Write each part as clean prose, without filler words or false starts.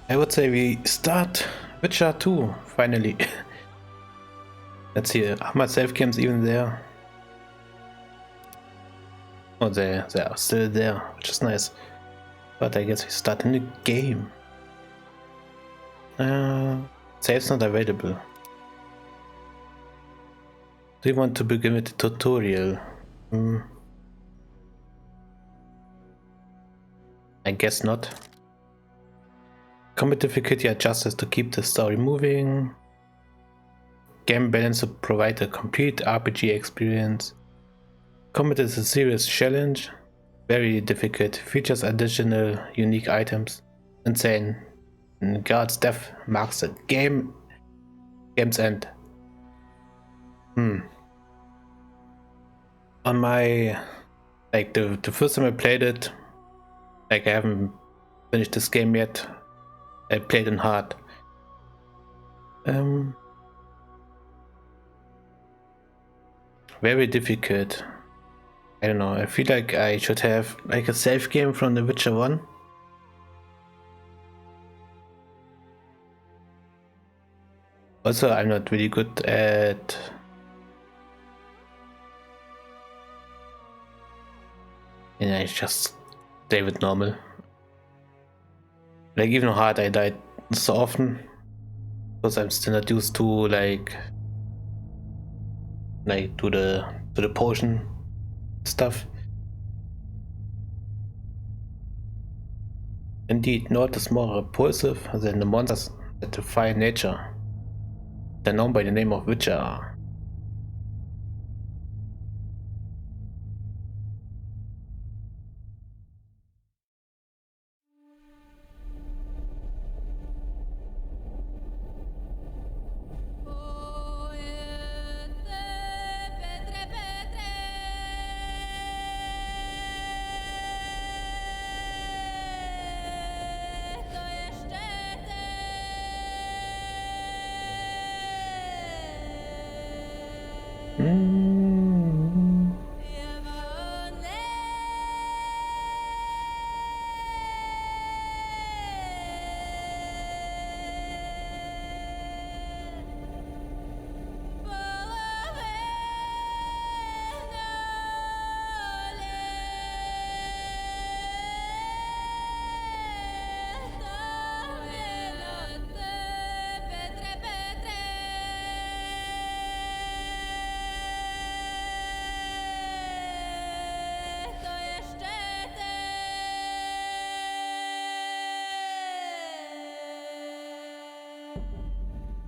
I would say we start Witcher 2, finally. Let's see, are my save games even there? Oh, they are still there, which is nice. But I guess we start in the game. Save's not available. Do you want to begin with the tutorial? I guess not. Combat difficulty adjusters to keep the story moving. Game balance to provide a complete RPG experience. Combat is a serious challenge. Very difficult. Features additional unique items. Insane. Guard's death marks the game's end. On my the first time I played it, I haven't finished this game yet. I played in hard. Very difficult. I don't know. I feel like I should have a save game from The Witcher 1. Also, I'm not really good at I just stay with normal. Even hard, I died so often because I'm still not used to to the potion stuff. Indeed, Nord is more repulsive than the monsters that defy nature. They're known by the name of Witcher.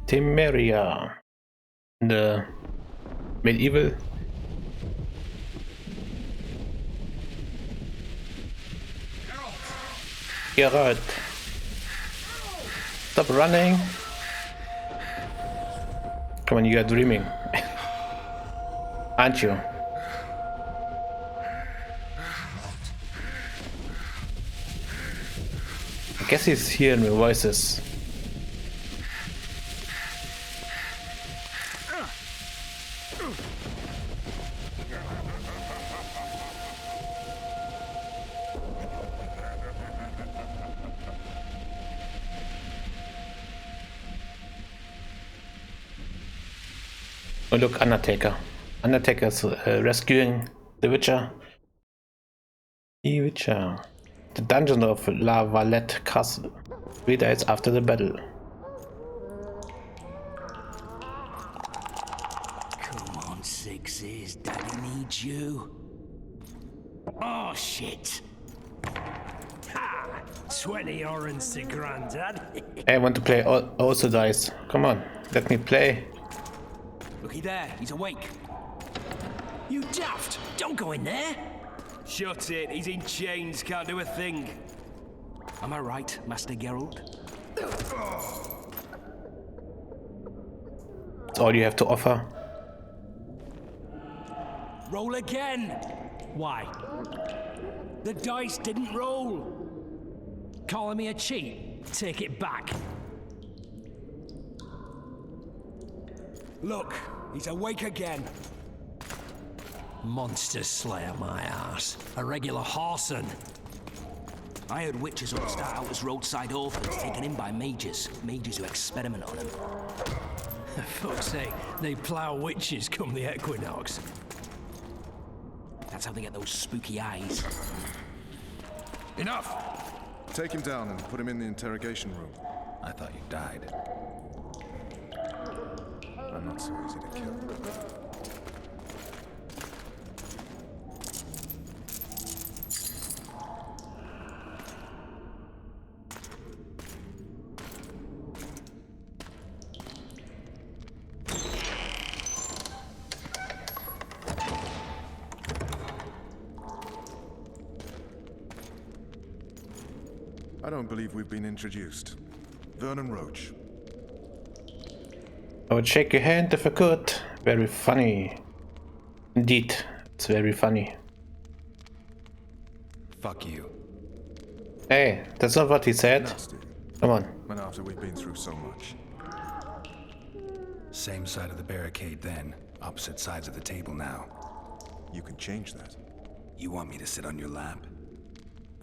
Temeria, the medieval Geralt, stop running. Come on, you are dreaming, aren't you? I guess he's hearing my voices. Oh look, Undertaker. Undertaker's rescuing the Witcher. The Witcher. The dungeon of La Valette Castle. 3 days after the battle. Come on, Sixes. Daddy needs you. Oh, shit. Ha! 20 orange to Grandad. I want to play also dice. Come on, let me play. Looky there, he's awake. You daft! Don't go in there! Shut it, he's in chains, can't do a thing. Am I right, Master Geralt? That's all you have to offer. Roll again! Why? The dice didn't roll! Calling me a cheat? Take it back. Look, he's awake again. Monster slayer, my ass. A regular horson. I heard witches ought to start out as roadside orphans taken in by mages who experiment on them. For fuck's sake, they plough witches come the equinox. That's how they get those spooky eyes. Enough! Take him down and put him in the interrogation room. I thought you died. I'm not so easy to kill. I don't believe we've been introduced. Vernon Roach. I would shake your hand if I could. Very funny. Indeed, it's very funny. Fuck you. Hey, that's not what he said. Nasty. Come on. And after we've been through so much. Same side of the barricade then. Opposite sides of the table now. You can change that. You want me to sit on your lap?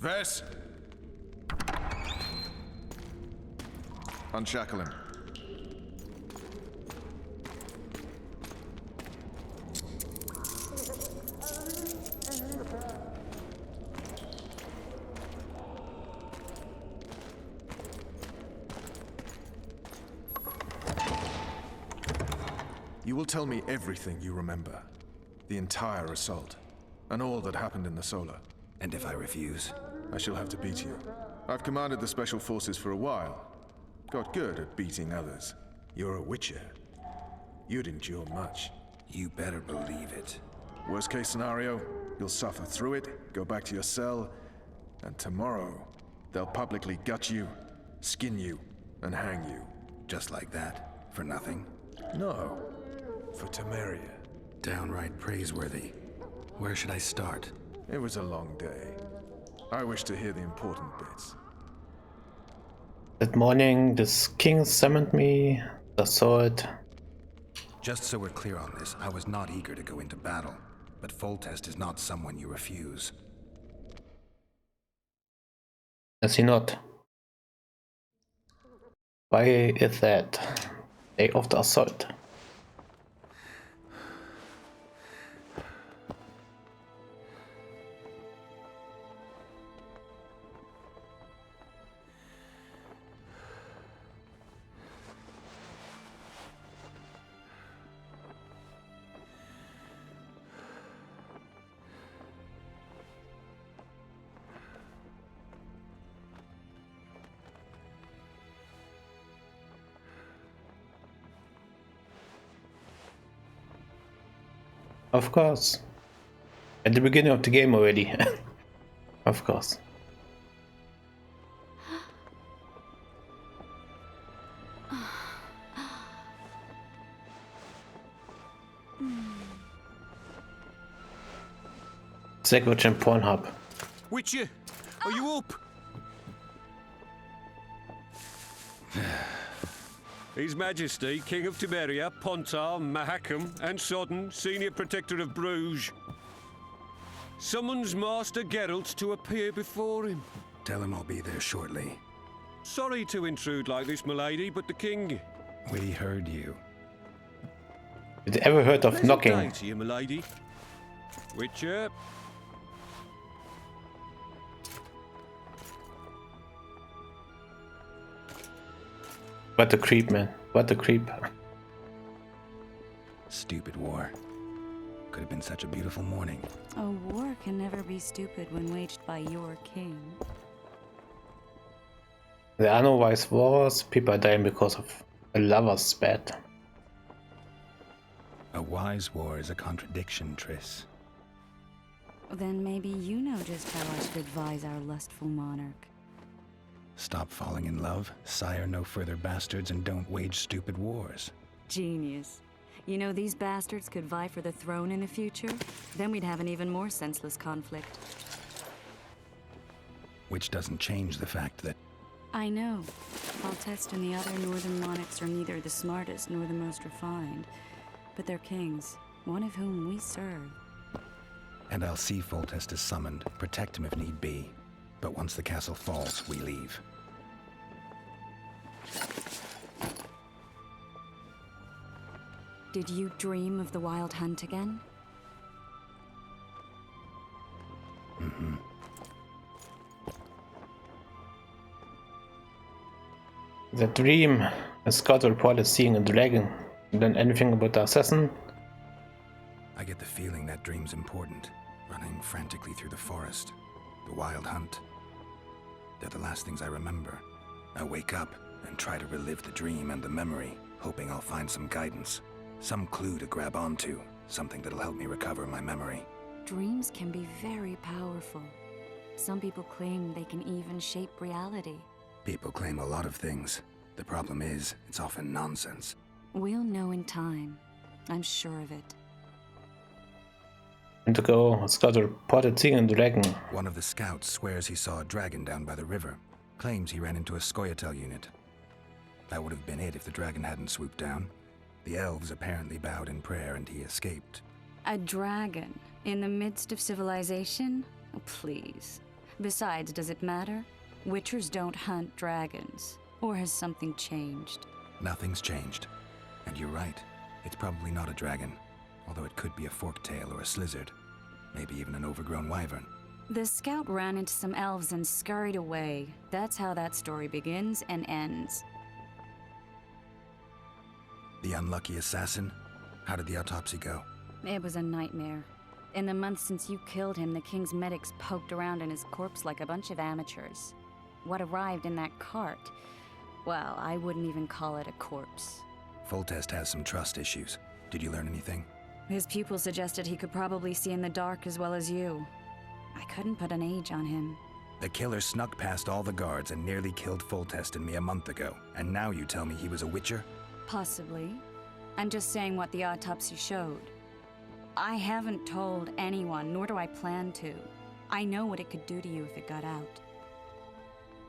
Vess! Unshackle him. You will tell me everything you remember. The entire assault. And all that happened in the Solar. And if I refuse? I shall have to beat you. I've commanded the Special Forces for a while. Got good at beating others. You're a Witcher. You'd endure much. You better believe it. Worst case scenario, you'll suffer through it, go back to your cell, and tomorrow, they'll publicly gut you, skin you, and hang you. Just like that? For nothing? No, for Temeria. Downright praiseworthy. Where should I start? It was a long day. I wish to hear the important bits. That morning, this king summoned me. I saw it. Just so we're clear on this, I was not eager to go into battle. But Foltest is not someone you refuse. Is he not? Why is that? Day of the assault. Of course. At the beginning of the game already. Of course. Segwitch and Pornhub. Witcher, are you up? His Majesty, King of Temeria, Pontar, Mahakam, and Sodden, Senior Protector of Bruges, summons Master Geralt to appear before him. Tell him I'll be there shortly. Sorry to intrude like this, milady, but the king... We heard you. Did you ever heard of Pleasant knocking? day to you, milady. Witcher. What a creep, man. What a creep. Stupid war. Could have been such a beautiful morning. A war can never be stupid when waged by your king. There are no wise wars. People are dying because of a lover's spat. A wise war is a contradiction, Triss. Then maybe you know just how I should advise our lustful monarch. Stop falling in love, sire no further bastards, and don't wage stupid wars. Genius. You know, these bastards could vie for the throne in the future? Then we'd have an even more senseless conflict. Which doesn't change the fact that... I know. Foltest and the other northern monarchs are neither the smartest nor the most refined. But they're kings, one of whom we serve. And I'll see Foltest is summoned, protect him if need be. But once the castle falls, we leave. Did you dream of the Wild Hunt again? Mm-hmm. The dream, a scout reported seeing a dragon. Then anything about the assassin? I get the feeling that dream's important. Running frantically through the forest. The Wild Hunt. They're the last things I remember. I wake up and try to relive the dream and the memory, hoping I'll find some guidance. Some clue to grab onto. Something that'll help me recover my memory. Dreams can be very powerful. Some people claim they can even shape reality. People claim a lot of things. The problem is, it's often nonsense. We'll know in time. I'm sure of it. And to go, a scout reported seeing a dragon. One of the scouts swears he saw a dragon down by the river. Claims he ran into a Scoia'tael unit. That would have been it if the dragon hadn't swooped down. The elves apparently bowed in prayer and he escaped. A dragon? In the midst of civilization? Oh, please. Besides, does it matter? Witchers don't hunt dragons. Or has something changed? Nothing's changed. And you're right. It's probably not a dragon. Although it could be a forktail or a slizzard. Maybe even an overgrown wyvern. The scout ran into some elves and scurried away. That's how that story begins and ends. The unlucky assassin? How did the autopsy go? It was a nightmare. In the months since you killed him, the king's medics poked around in his corpse like a bunch of amateurs. What arrived in that cart? Well, I wouldn't even call it a corpse. Foltest has some trust issues. Did you learn anything? His pupil suggested he could probably see in the dark as well as you. I couldn't put an age on him. The killer snuck past all the guards and nearly killed Foltest and me a month ago. And now you tell me he was a witcher? Possibly. I'm just saying what the autopsy showed. I haven't told anyone, nor do I plan to. I know what it could do to you if it got out.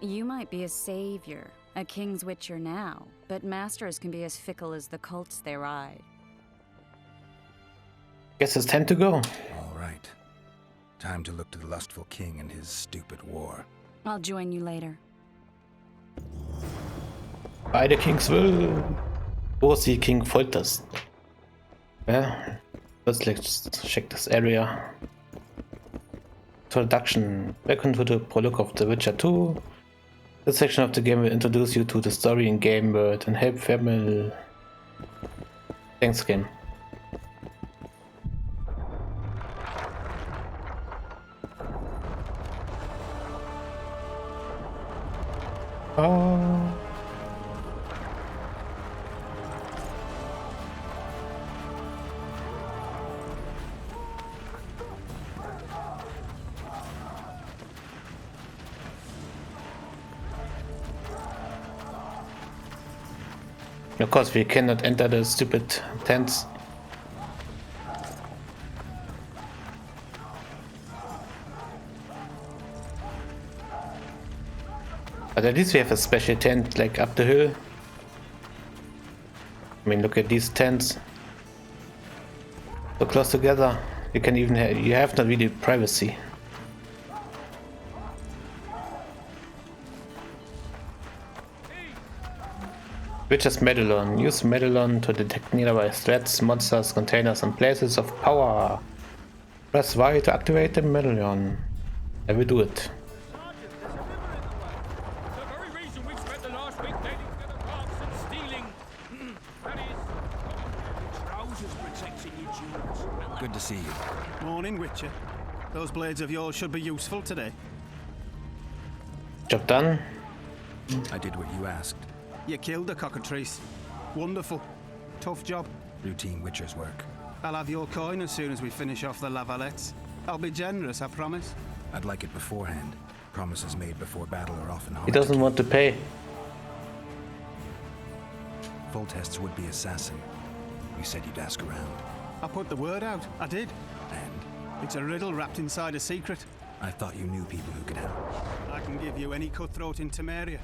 You might be a savior, a king's witcher now, but masters can be as fickle as the cults they ride. Guess it's time to go. All right. Time to look to the lustful king and his stupid war. I'll join you later. By the king's will. Wo ist die King Foltest? Yeah. Let's check this area. Introduction. Welcome to the prologue of The Witcher 2. This section of the game will introduce you to the story and game world and help family. Thanks, game. Oh. Of course, we cannot enter the stupid tents. But at least we have a special tent, like up the hill. I mean, look at these tents. So close together. You can even you have not really privacy. Witcher's Medallion. Use Medallion to detect nearby threats, monsters, containers, and places of power. Press Y to activate the Medallion. I will do it. Good to see you. Morning, Witcher. Those blades of yours should be useful today. Job done. I did what you asked. You killed the cockatrice. Wonderful. Tough job. Routine Witcher's work. I'll have your coin as soon as we finish off the Lavalettes. I'll be generous, I promise. I'd like it beforehand. Promises made before battle are often hard. He doesn't want to pay. Foltest's would-be assassin. You said you'd ask around. I put the word out. I did. And It's a riddle wrapped inside a secret. I thought you knew people who could help. I can give you any cutthroat in Temeria.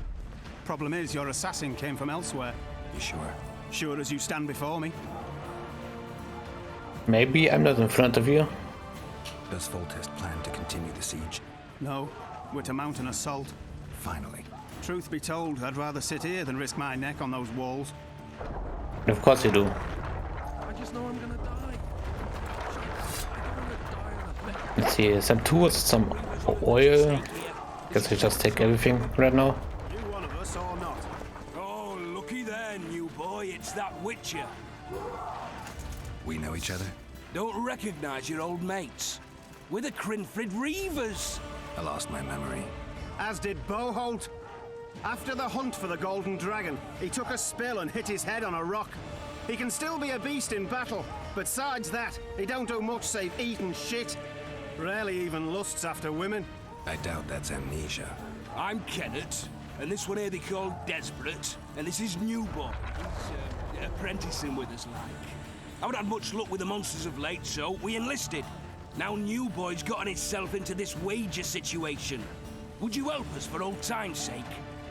Problem is, your assassin came from elsewhere. You sure? Sure as you stand before me. Maybe I'm not in front of you. Does Foltest plan to continue the siege? No. we're to mount an assault. Finally. Truth be told, I'd rather sit here than risk my neck on those walls. Of course you do. I just know I'm gonna die. I don't wanna die on a bed. Let's see, some tools, some oil. Guess we just take everything right now. You one of us or not? Oh, looky there, new boy. It's that Witcher. We know each other? Don't recognize your old mates. We're the Crinfrid Reavers. I lost my memory. As did Boholt. After the hunt for the Golden Dragon, he took a spill and hit his head on a rock. He can still be a beast in battle, but besides that, he don't do much save eat and shit. Rarely even lusts after women. I doubt that's amnesia. I'm Kenneth, and this one here they call Desperate, and this is Newboy. He's apprenticing with us, like. I haven't had much luck with the monsters of late, so we enlisted. Now Newboy's gotten himself into this wager situation. Would you help us for old time's sake?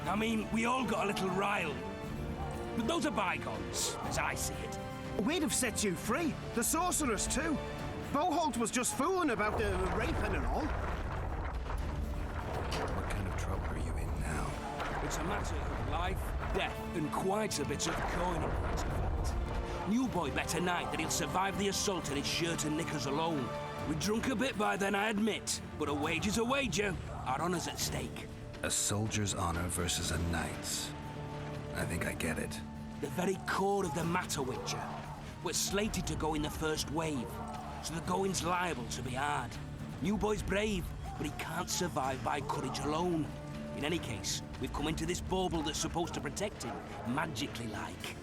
I mean, we all got a little riled. But those are bygones, as I see it. We'd have set you free. The sorceress, too. Boholt was just fooling about the raping and all. What kind of trouble are you in now? It's a matter of life, death, and quite a bit of coin in point of fact. Newboy bet tonight that he'll survive the assault in his shirt and knickers alone. We drunk a bit by then, I admit, but a wager's a wager. Our honor's at stake. A soldier's honor versus a knight's. I think I get it. The very core of the matter, Witcher. We're slated to go in the first wave, so the going's liable to be hard. Newboy's brave, but he can't survive by courage alone. In any case, we've come into this bauble that's supposed to protect him, magically like.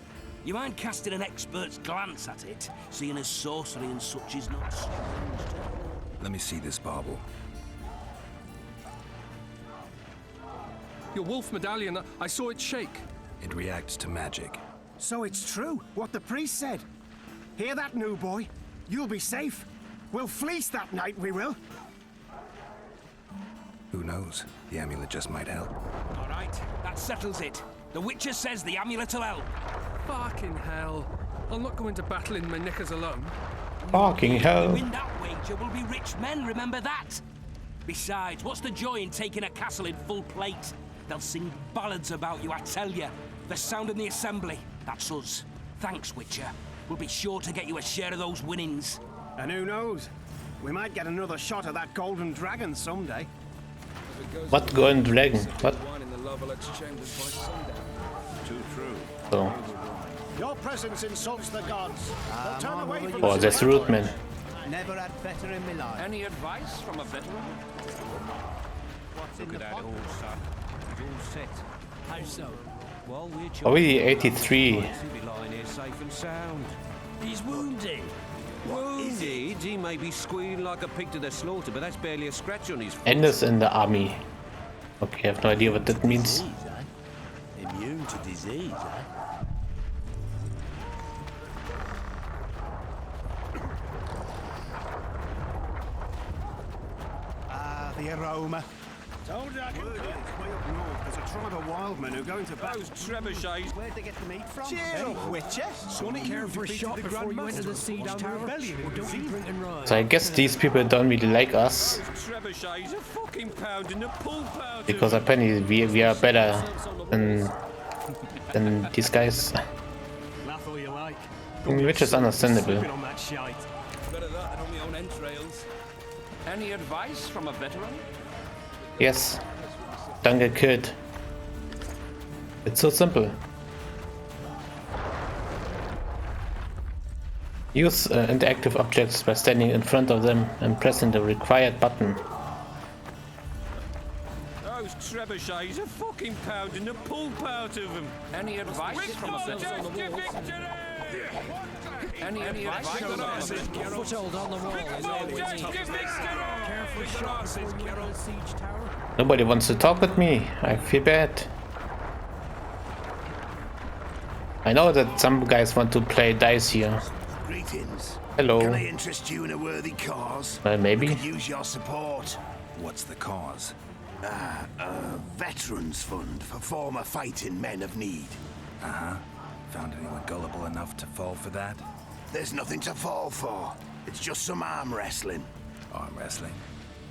You mind casting an expert's glance at it, seeing as sorcery and such is not strange to him? Let me see this bauble. Your wolf medallion, I saw it shake. It reacts to magic. So it's true, what the priest said. Hear that, new boy? You'll be safe. We'll fleece that night, we will. Who knows? The amulet just might help. All right, that settles it. The Witcher says the amulet'll help. Fucking hell. I'll not go into battle in my knickers alone. Fucking hell. Win that wager, we'll be rich men, remember that? Besides, what's the joy in taking a castle in full plate? They'll sing ballads about you, I tell you. The sound in the assembly, that's us. Thanks, Witcher. We'll be sure to get you a share of those winnings. And who knows? We might get another shot at that Golden Dragon someday. What Golden Dragon? What? Too true. So. Your presence insults the gods. They'll turn away from Oh, that's rude, man. Never had better in my life. Any advice from a veteran? What's in the pot? all set. How so? Well, we're Already 83. be lying here safe and sound. He's wounded. Wounded? He may be squealing like a pig to the slaughter, but that's barely a scratch on his foot. Ender's in the army. Okay, I have no idea what that means. Disease, eh? Immune to disease, eh? Ah, the aroma. Told you I could way up north, there's a tribe of wildmen who go into battle. Those trebuchets. Where'd they get the meat from? Cheer up, Witcher! Care for a shot before you enter the Siege Tower? Or don't you drink and ride? So I guess these people don't really like us Trebuchets are fucking pounding the pulp out because apparently we are better than these guys, Laugh all you like. which is understandable. Slipping on that shite. Better that than on my own entrails. Any advice from a veteran? Yes, don't get killed. It's so simple. Use interactive objects by standing in front of them and pressing the required button. Those trebuchets are fucking pounding the pulp out of them. Any advice from a veteran? Any advice from a veteran? Foothold on the wall is all we need. Careful shot before you enter the Siege Tower. Nobody wants to talk with me. I feel bad. I know that some guys want to play dice here. Greetings. Hello. Can I interest you in a worthy cause? Maybe. Could use your support. What's the cause? A veterans fund for former fighting men of need. Found anyone gullible enough to fall for that? There's nothing to fall for. It's just some arm wrestling. Arm wrestling?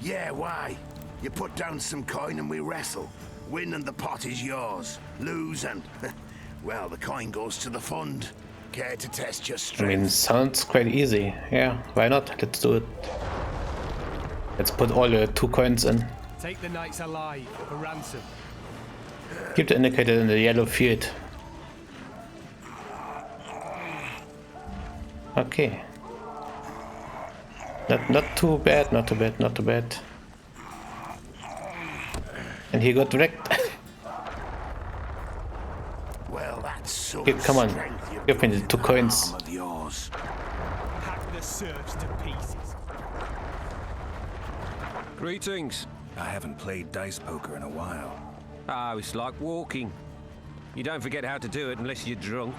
Yeah, why? You put down some coin and we wrestle. Win and the pot is yours. Lose and, well, the coin goes to the fund. Care to test your I strength? mean, sounds quite easy. Yeah, why not? Let's do it. Let's put all the 2 coins in. Take the knights alive for ransom. Keep the indicator in the yellow field. Okay. Not too bad, not too bad, not too bad. And he got wrecked. Well, that's so. Okay, come on. Give me the 2 coins. Of yours. Hack the serfs to pieces. Greetings. I haven't played dice poker in a while. Oh, it's like walking. You don't forget how to do it unless you're drunk.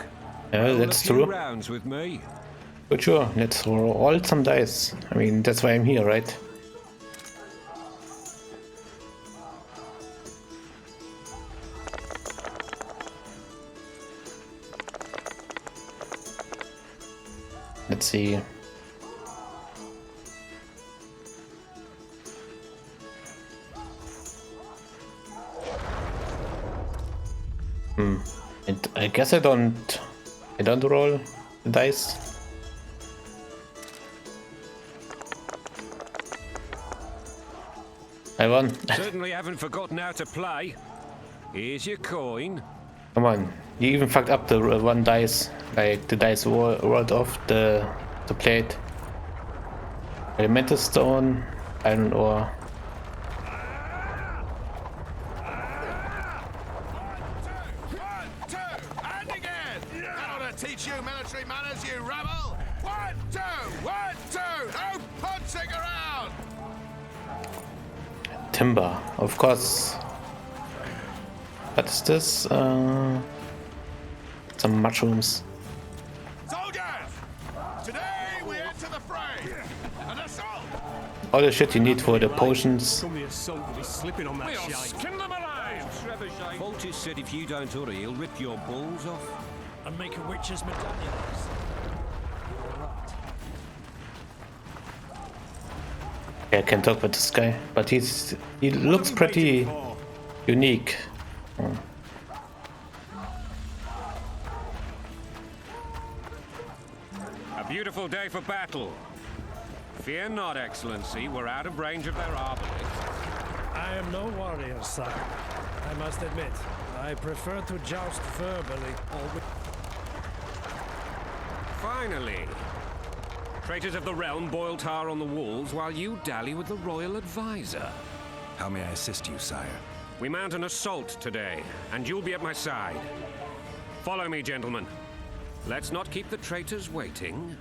Yeah, Roll that's a few true. rounds with me. But sure, let's roll some dice. I mean, that's why I'm here, right? Let's see. I guess I don't roll the dice. I won. Certainly haven't forgotten how to play. Here's your coin. Come on, you even fucked up the 1 dice. Like the dice rolled off the plate. Elemental stone, iron ore. And again! That ought to teach you military manners, you rebel! 1, 2, 1, 2! No punching around! Timber, of course. What is this? Some mushrooms. Soldiers! Today we enter the fray! An assault! All the shit you need for the potions. Come the assault will be slipping on that We'll shite. skin them alive, Trebuchet. Voltis said if you don't hurry, he'll rip your balls off. And make a witch's medallions. Yeah, I can talk with this guy, but he looks pretty unique. A beautiful day for battle. Fear not, Excellency. We're out of range of their arbalest. I am no warrior, sire. I must admit, I prefer to joust verbally. Finally. Traitors of the realm boil tar on the walls while you dally with the royal advisor. How may I assist you, sire? We mount an assault today, and you'll be at my side. Follow me, gentlemen. Let's not keep the traitors waiting.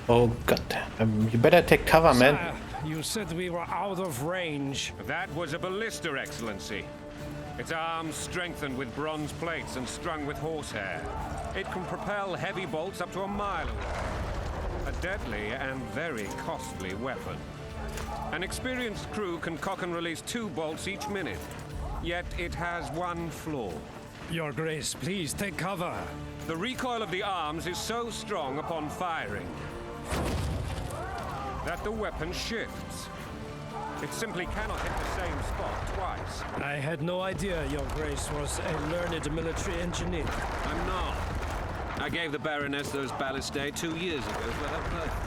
Oh god, you better take cover, man. Sire, you said we were out of range. That was a ballista, Excellency. Its arms strengthened with bronze plates and strung with horsehair. It can propel heavy bolts up to a mile away. A deadly and very costly weapon. An experienced crew can cock and release 2 bolts each minute. Yet it has one flaw. Your Grace, please take cover. The recoil of the arms is so strong upon firing that the weapon shifts. It simply cannot hit the same spot twice. I had no idea Your Grace was a learned military engineer. I'm not. I gave the Baroness those ballistae 2 years ago for her birthday.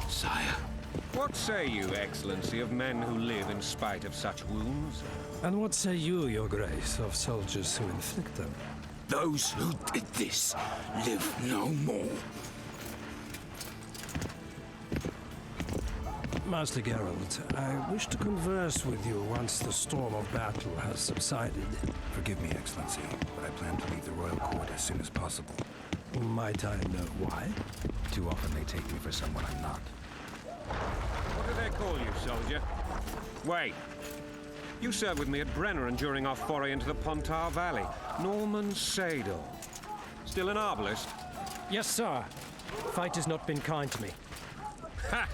Sire. What say you, Excellency, of men who live in spite of such wounds? And what say you, Your Grace, of soldiers who inflict them? Those who did this live no more. Master Geralt, I wish to converse with you once the storm of battle has subsided. Forgive me, Excellency, but I plan to leave the royal court as soon as possible. Might I know why? Too often they take me for someone I'm not. What do they call you, soldier? Wait. You served with me at Brenneran during our foray into the Pontar Valley. Norman Sador. Still an arbalist? Yes, sir. Fight has not been kind to me. Ha!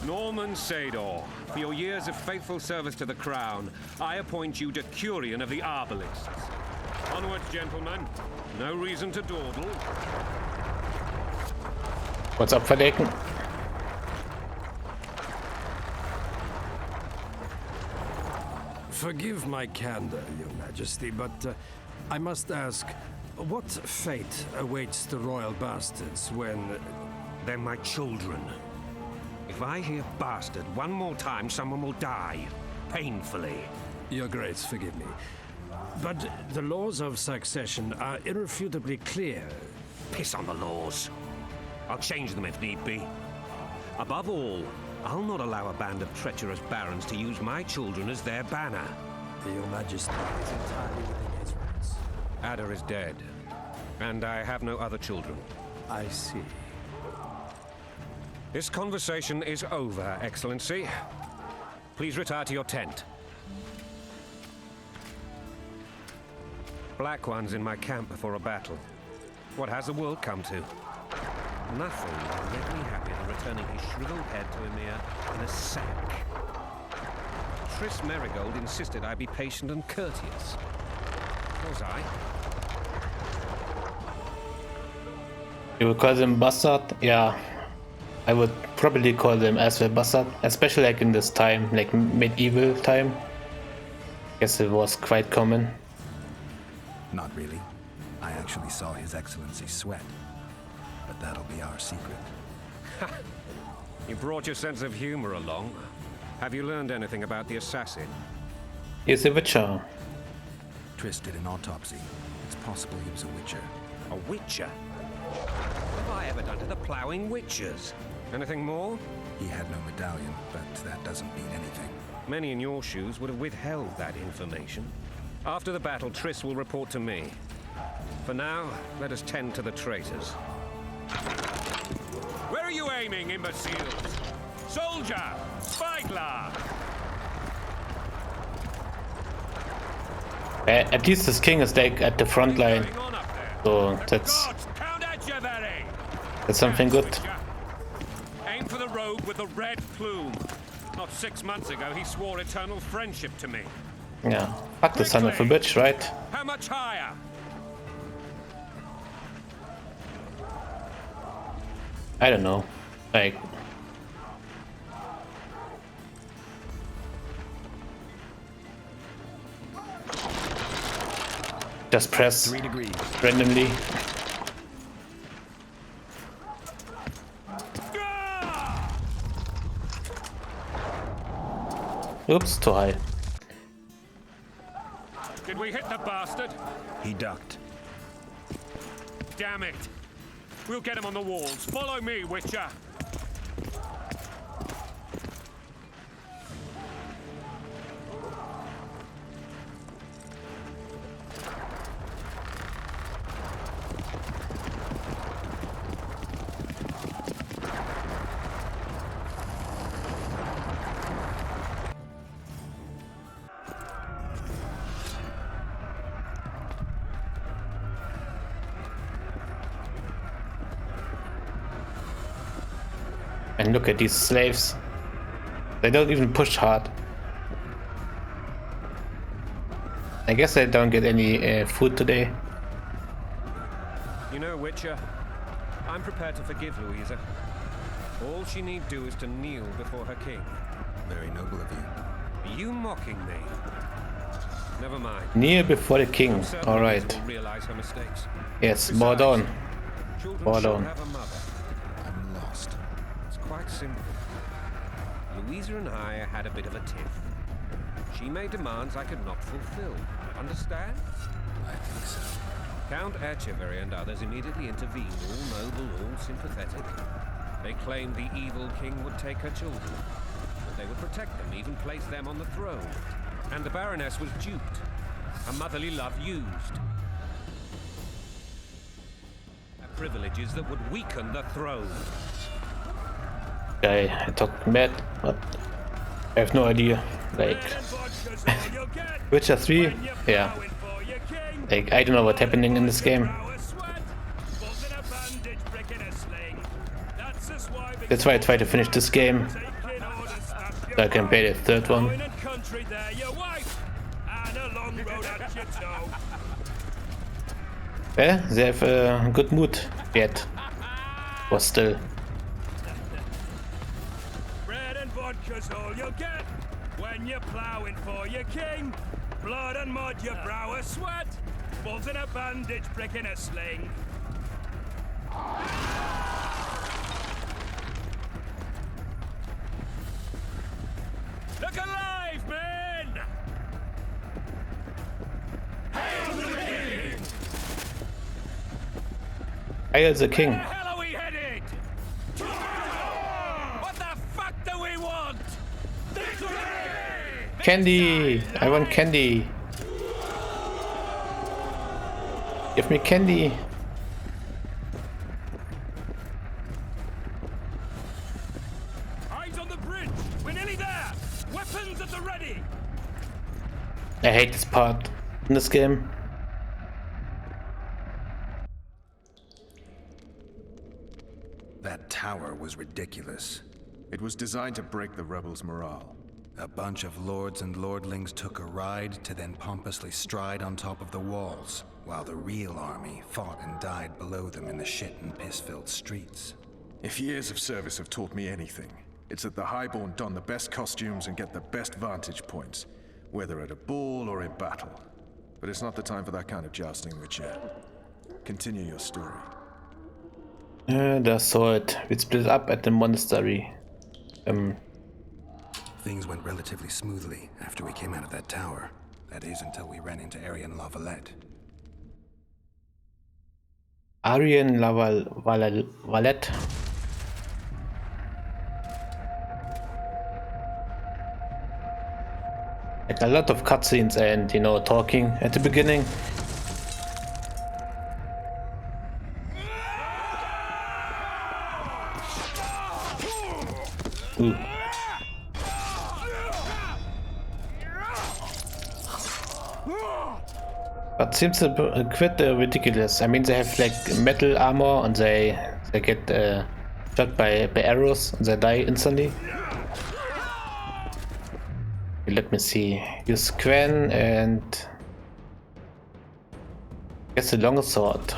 Norman Sador, for your years of faithful service to the crown, I appoint you Decurion of the Arbalists. Onwards, gentlemen. No reason to dawdle. Kurz abverdecken. Forgive my candor, Your Majesty, but I must ask, what fate awaits the royal bastards when... They're my children. If I hear bastard one more time, someone will die. Painfully. Your Grace, forgive me. But the laws of succession are irrefutably clear. Piss on the laws. I'll change them if need be. Above all, I'll not allow a band of treacherous barons to use my children as their banner. Your Majesty is entirely within his rights. Ada is dead, and I have no other children. I see. This conversation is over, Excellency. Please retire to your tent. Black One's in my camp before a battle. What has the world come to? Nothing will make me happier than returning his shriveled head to Emir in a sack. Triss Merigold insisted I be patient and courteous. Was I? You would call them bastard? Yeah. I would probably call them as well bastard, especially like in this time, like medieval time. Guess it was quite common. Not really. I actually saw His Excellency sweat. But that'll be our secret. You brought your sense of humor along. Have you learned anything about the assassin? He's a witcher. Triss did an autopsy. It's possible he was a witcher. A witcher? What have I ever done to the ploughing witchers? Anything more? He had no medallion, but that doesn't mean anything. Many in your shoes would have withheld that information. After the battle, Triss will report to me. For now, let us tend to the traitors. Where are you aiming, imbeciles? Soldier! Spyglass! At least this king is like at the front line, so that's something good. Aim for the rogue with the red plume. Not 6 months ago, he swore eternal friendship to me. Yeah, fuck the son of a bitch, right? How much higher? I don't know, like... Just press 3 degrees. randomly. Oops, too high. Did we hit the bastard? He ducked. Damn it. We'll get him on the walls. Follow me, Witcher. And look at these slaves. They don't even push hard. I guess I don't get any food today. You know, Witcher, I'm prepared to forgive Louisa. All she need do is to kneel before her king. Very noble of you. Are you mocking me? Never mind. Kneel before the king. Alright. Realize her mistakes. Yes, bow down. Bow down. Have a mother. I'm lost. It's quite simple. Louisa and I had a bit of a tiff. She made demands I could not fulfill. Understand? I think so. Count Etcheverry and others immediately intervened, all noble, all sympathetic. They claimed the evil king would take her children, that they would protect them, even place them on the throne. And the Baroness was duped, her motherly love used. Privileges that would weaken the throne. I talked mad, but I have no idea. Like, Witcher 3? Yeah. Like, I don't know what's happening in this game. That's why I try to finish this game, so I can play the third one. Yeah, they have a good mood yet. But still, 'cause all you'll get when you're ploughing for your king. Blood and mud, your brow a sweat. Balls in a bandage, brick in a sling. Look alive, men! Hail the king! Hail the king. Where the hell are we headed? What the fuck do we want? Candy! I want candy. Give me candy. Eyes on the bridge. We're nearly there. Weapons at the ready. I hate this part in this game. That tower was ridiculous. It was designed to break the rebels' morale. A bunch of lords and lordlings took a ride to then pompously stride on top of the walls, while the real army fought and died below them in the shit and piss-filled streets. If years of service have taught me anything, it's that the Highborn don the best costumes and get the best vantage points, whether at a ball or in battle. But it's not the time for that kind of jousting, Witcher. Continue your story. The sword. We split up at the monastery. Things went relatively smoothly after we came out of that tower. That is, until we ran into Aryan La Valette. Aryan La Valette. Like a lot of cutscenes and, you know, talking at the beginning. Ooh. But seems a bit ridiculous. I mean, they have like metal armor and they get shot by arrows and they die instantly. Let me see. Use Quen and guess the long sword.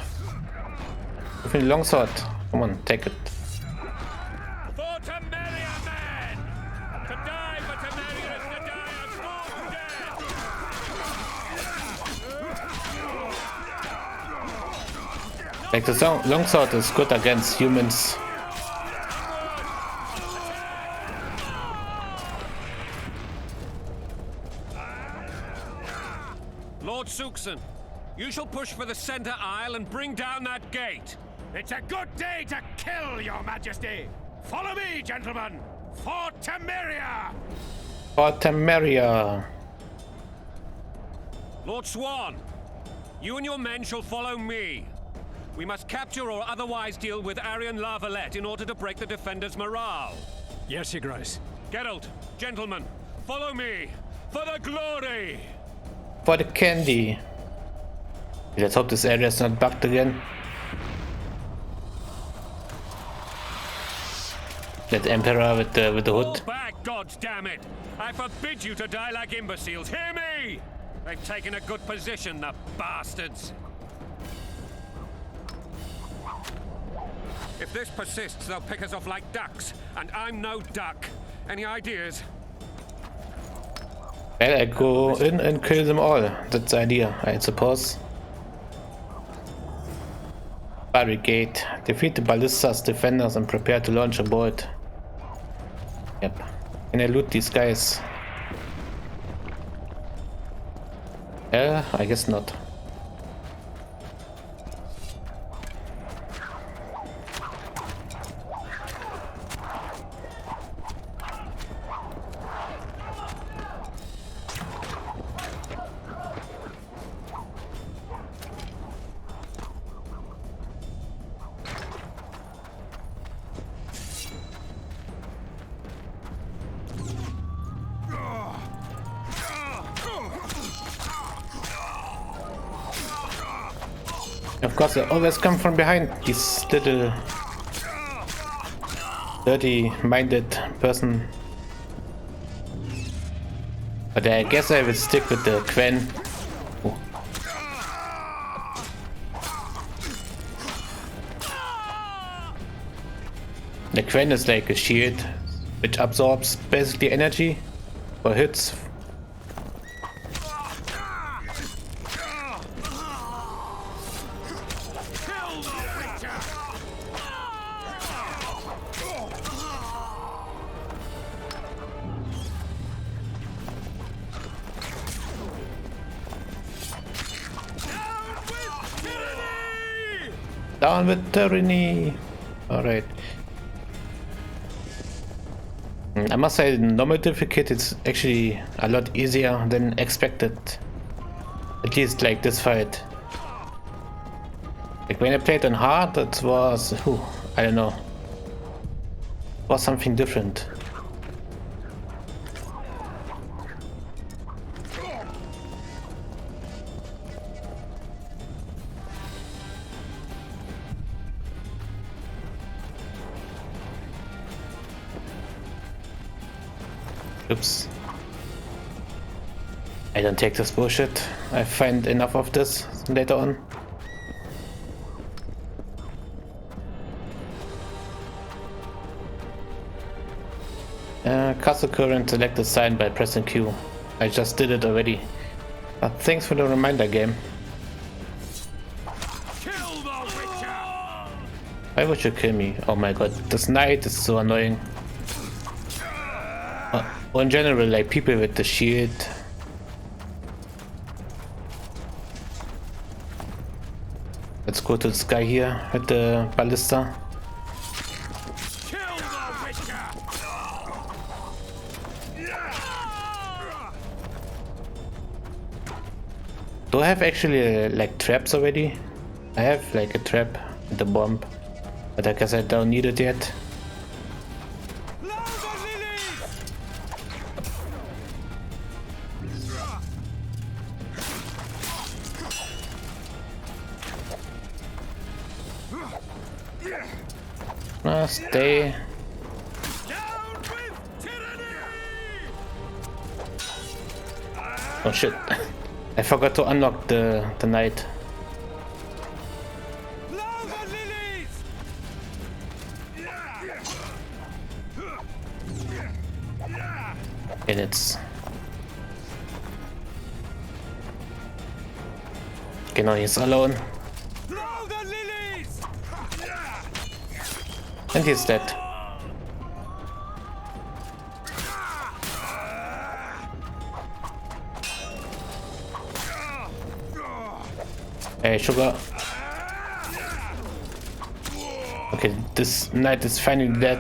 Give me the long sword. Come on, take it. For Temeria, men! To die for Temeria is to die a full death! Like the long sword is good against humans. Lord Suxon, you shall push for the center aisle and bring down that gate. It's a good day to kill, your majesty! Follow me, gentlemen! For Temeria! For Temeria. Lord Swan, you and your men shall follow me. We must capture or otherwise deal with Aryan La Valette in order to break the defenders' morale. Yes, Your Grace. Geralt, gentlemen, follow me for the glory! For the candy. Let's hope this area is not bugged again. That Emperor with the hood. Fall back, goddammit! I forbid you to die like imbeciles. Hear me! They've taken a good position, the bastards. If this persists, they'll pick us off like ducks, and I'm no duck. Any ideas? Well, I go in and kill them all. That's the idea, I suppose. Barricade. Defeat the ballistas defenders and prepare to launch a bolt. Yep. Can I loot these guys? I guess not. Of course, they always come from behind. This little dirty-minded person. But I guess I will stick with the Quen. Oh. The Quen is like a shield, which absorbs basically energy or hits. Down with tyranny! Alright. I must say, normal difficulty is actually a lot easier than expected. At least like this fight. Like when I played on hard, it was, I don't know. It was something different. Oops. I don't take this bullshit. I find enough of this later on. Castle current select the sign by pressing Q. I just did it already. But thanks for the reminder, game. Why would you kill me? Oh my god, this knight is so annoying. Or in general, like people with the shield. Let's go to this guy here with the ballista. Do I have actually like traps already? I have like a trap with the bomb, but I guess I don't need it yet. Stay. Oh shit. I forgot to unlock the knight. And it's... Genau, he's alone. And he's dead. Hey, sugar. Okay, this knight is finally dead.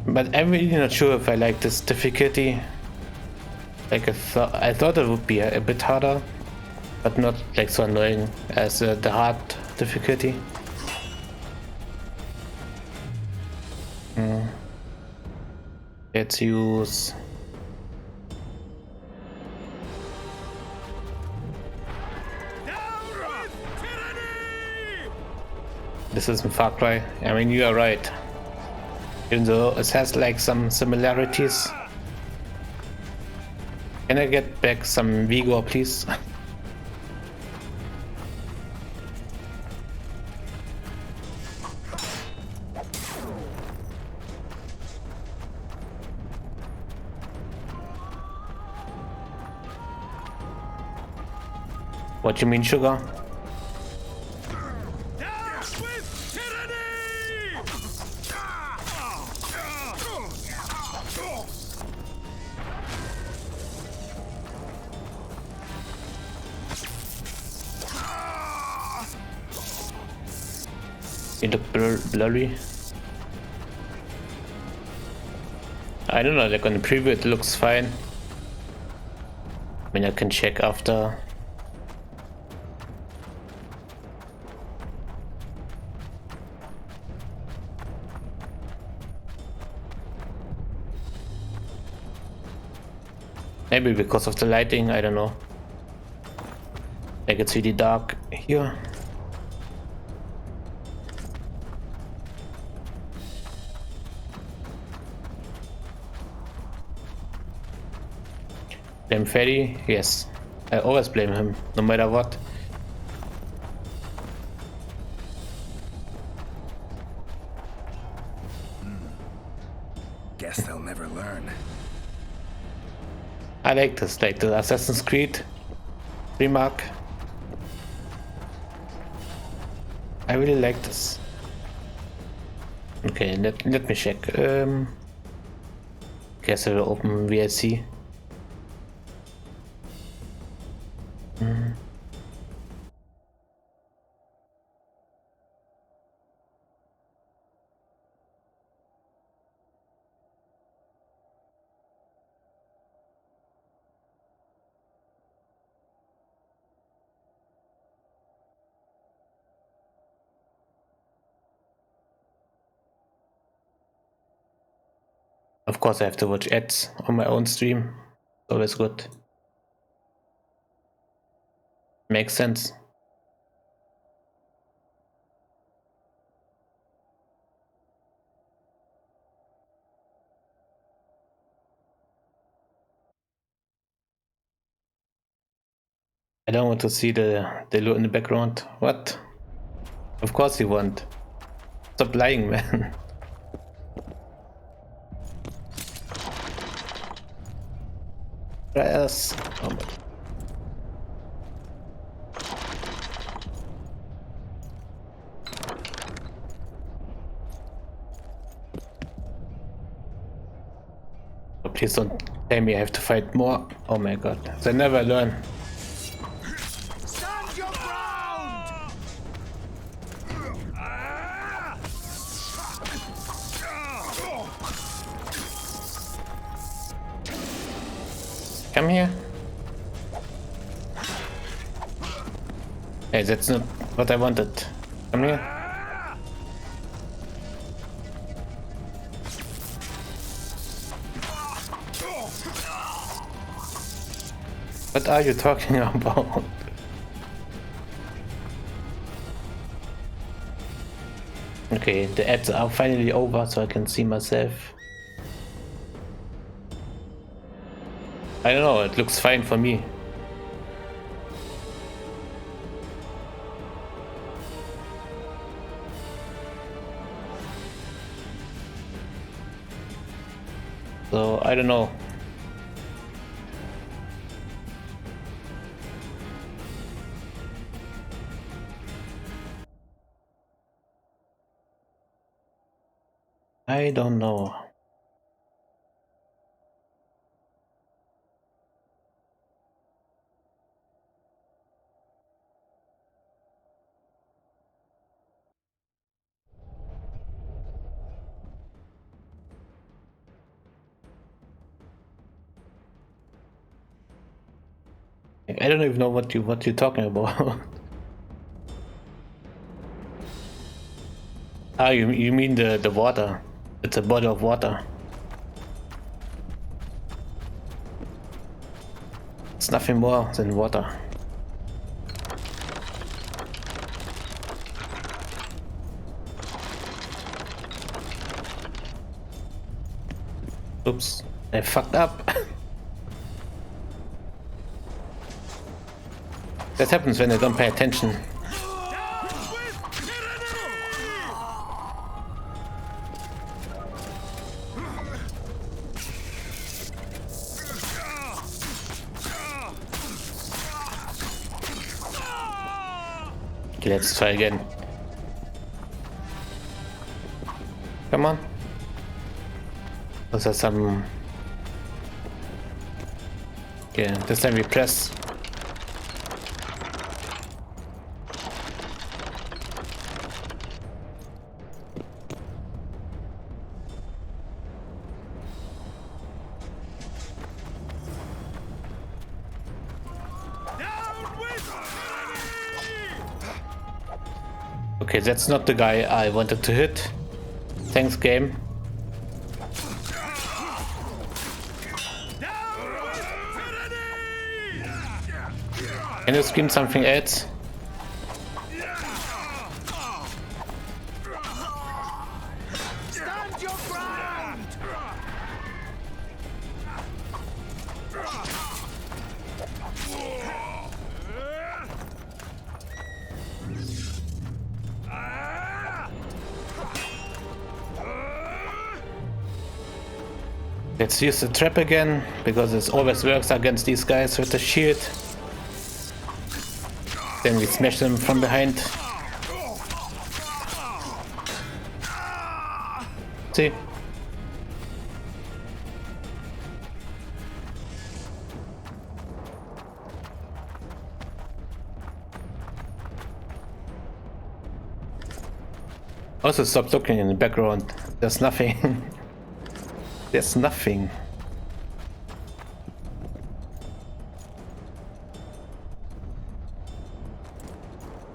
But I'm really not sure if I like this difficulty. Like I thought it would be a bit harder, but not like so annoying as the hard difficulty. Let's use... This isn't Far Cry. I mean, you are right. Even though it has like some similarities. Can I get back some vigor, please? What you mean, sugar? You look blurry. I don't know, like on the preview it looks fine. I mean, I can check after. Maybe because of the lighting, I don't know. Like it's really dark here. Blame Freddy? Yes. I always blame him, no matter what. I like this, like the Assassin's Creed remark. I really like this. Okay, let me check. Guess I will open VLC. Of course, I have to watch ads on my own stream. Always good. Makes sense. I don't want to see the loot in the background. What? Of course you want. Stop lying, man. Yes. Oh my. Oh, please don't tell me I have to fight more. Oh my god. They never learn. Stand your ground! Come here. Hey, that's not what I wanted. Come here. What are you talking about? Okay, the ads are finally over so I can see myself. I don't know, it looks fine for me. So, I don't know. I don't know. I don't even know what you're talking about. Ah, you mean the water? It's a bottle of water. It's nothing more than water. Oops, I fucked up. That happens when I don't pay attention. Okay, let's try again. Come on. Those are some... Okay, this time we press. Okay, that's not the guy I wanted to hit. Thanks, game. Can you scream something else? Stand your ground! Let's use the trap again, because it always works against these guys with the shield. Then we smash them from behind. See? Also stop looking in the background. There's nothing. There's nothing.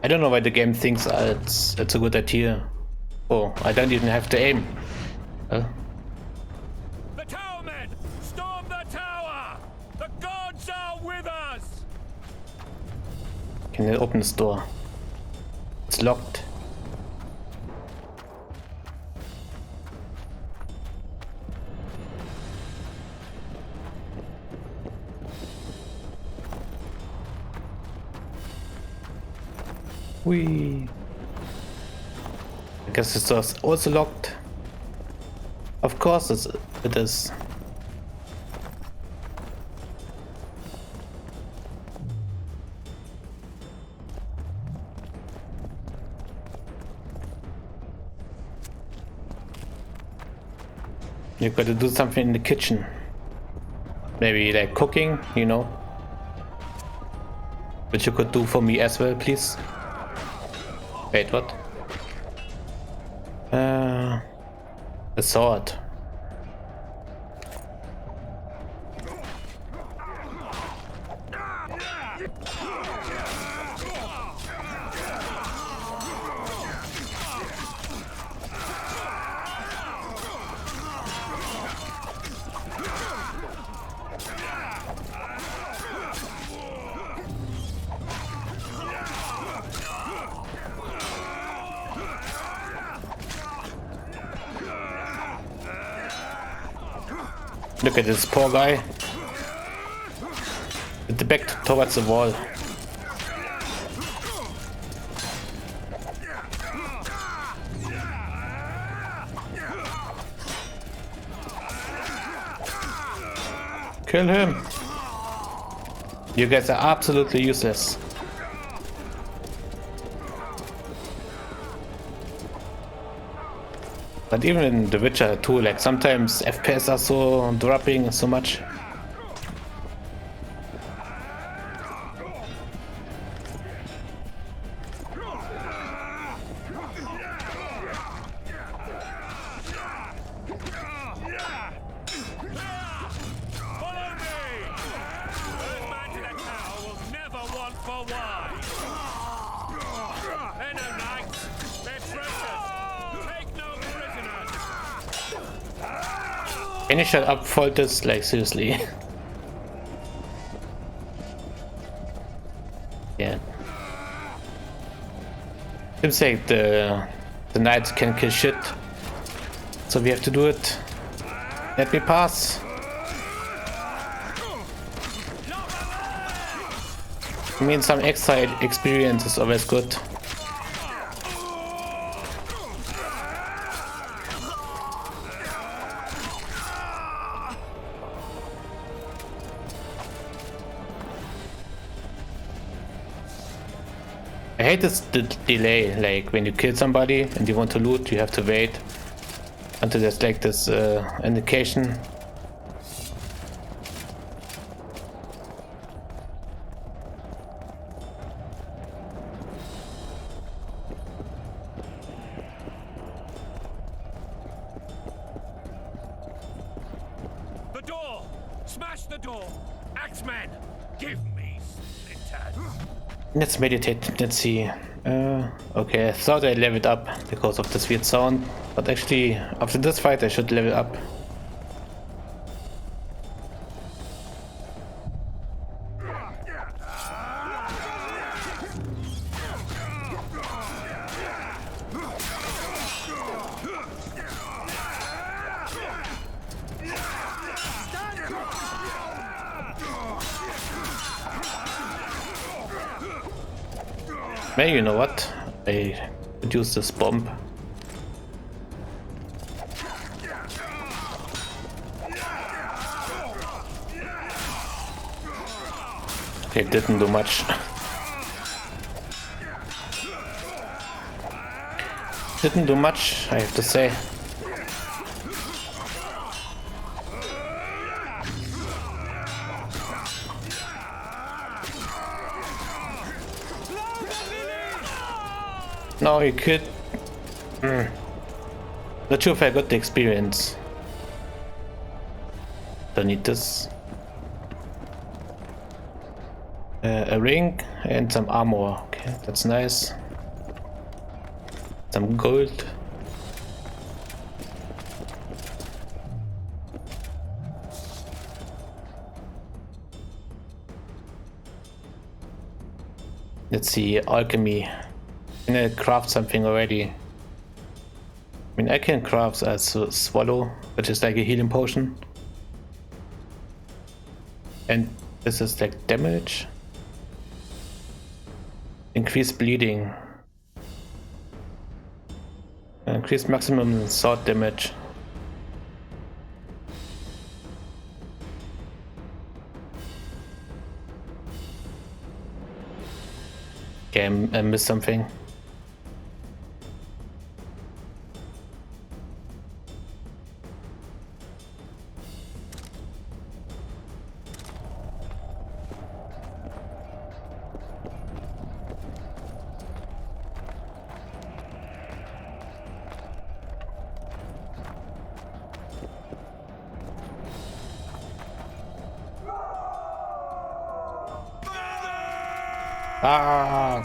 I don't know why the game thinks it's a good idea. Oh, I don't even have to aim. The tower men! Storm the tower! The gods are with us! Can I open this door? It's locked. Whee. I guess this door's also locked. Of course it is. You gotta do something in the kitchen. Maybe like cooking, you know. Which you could do for me as well, please. Wait, what? A sword. Look at this poor guy. With the back towards the wall. Kill him. You guys are absolutely useless. But even in The Witcher 2, like sometimes FPS are so dropping so much. Can you shut up, Foltest? Like, seriously. Yeah. Seems like the knights can kill shit. So we have to do it. Let me pass. I mean, some extra experience is always good. I hate this delay, like when you kill somebody and you want to loot, you have to wait until there's like this indication. The door! Smash the door! Axemen! Give me splinters! Let's meditate, let's see. Okay, I thought I leveled up because of this weird sound, but actually after this fight I should level up. Maybe, you know what? I could use this bomb. It didn't do much. Didn't do much, I have to say. No, you could. Not sure if I got the experience. Don't need this. A ring and some armor. Okay, that's nice. Some gold. Let's see, alchemy. Can I craft something already? I mean, I can craft a swallow, which is like a healing potion. And this is like damage. Increase bleeding. Increase maximum sword damage. Okay, I missed something. Ah!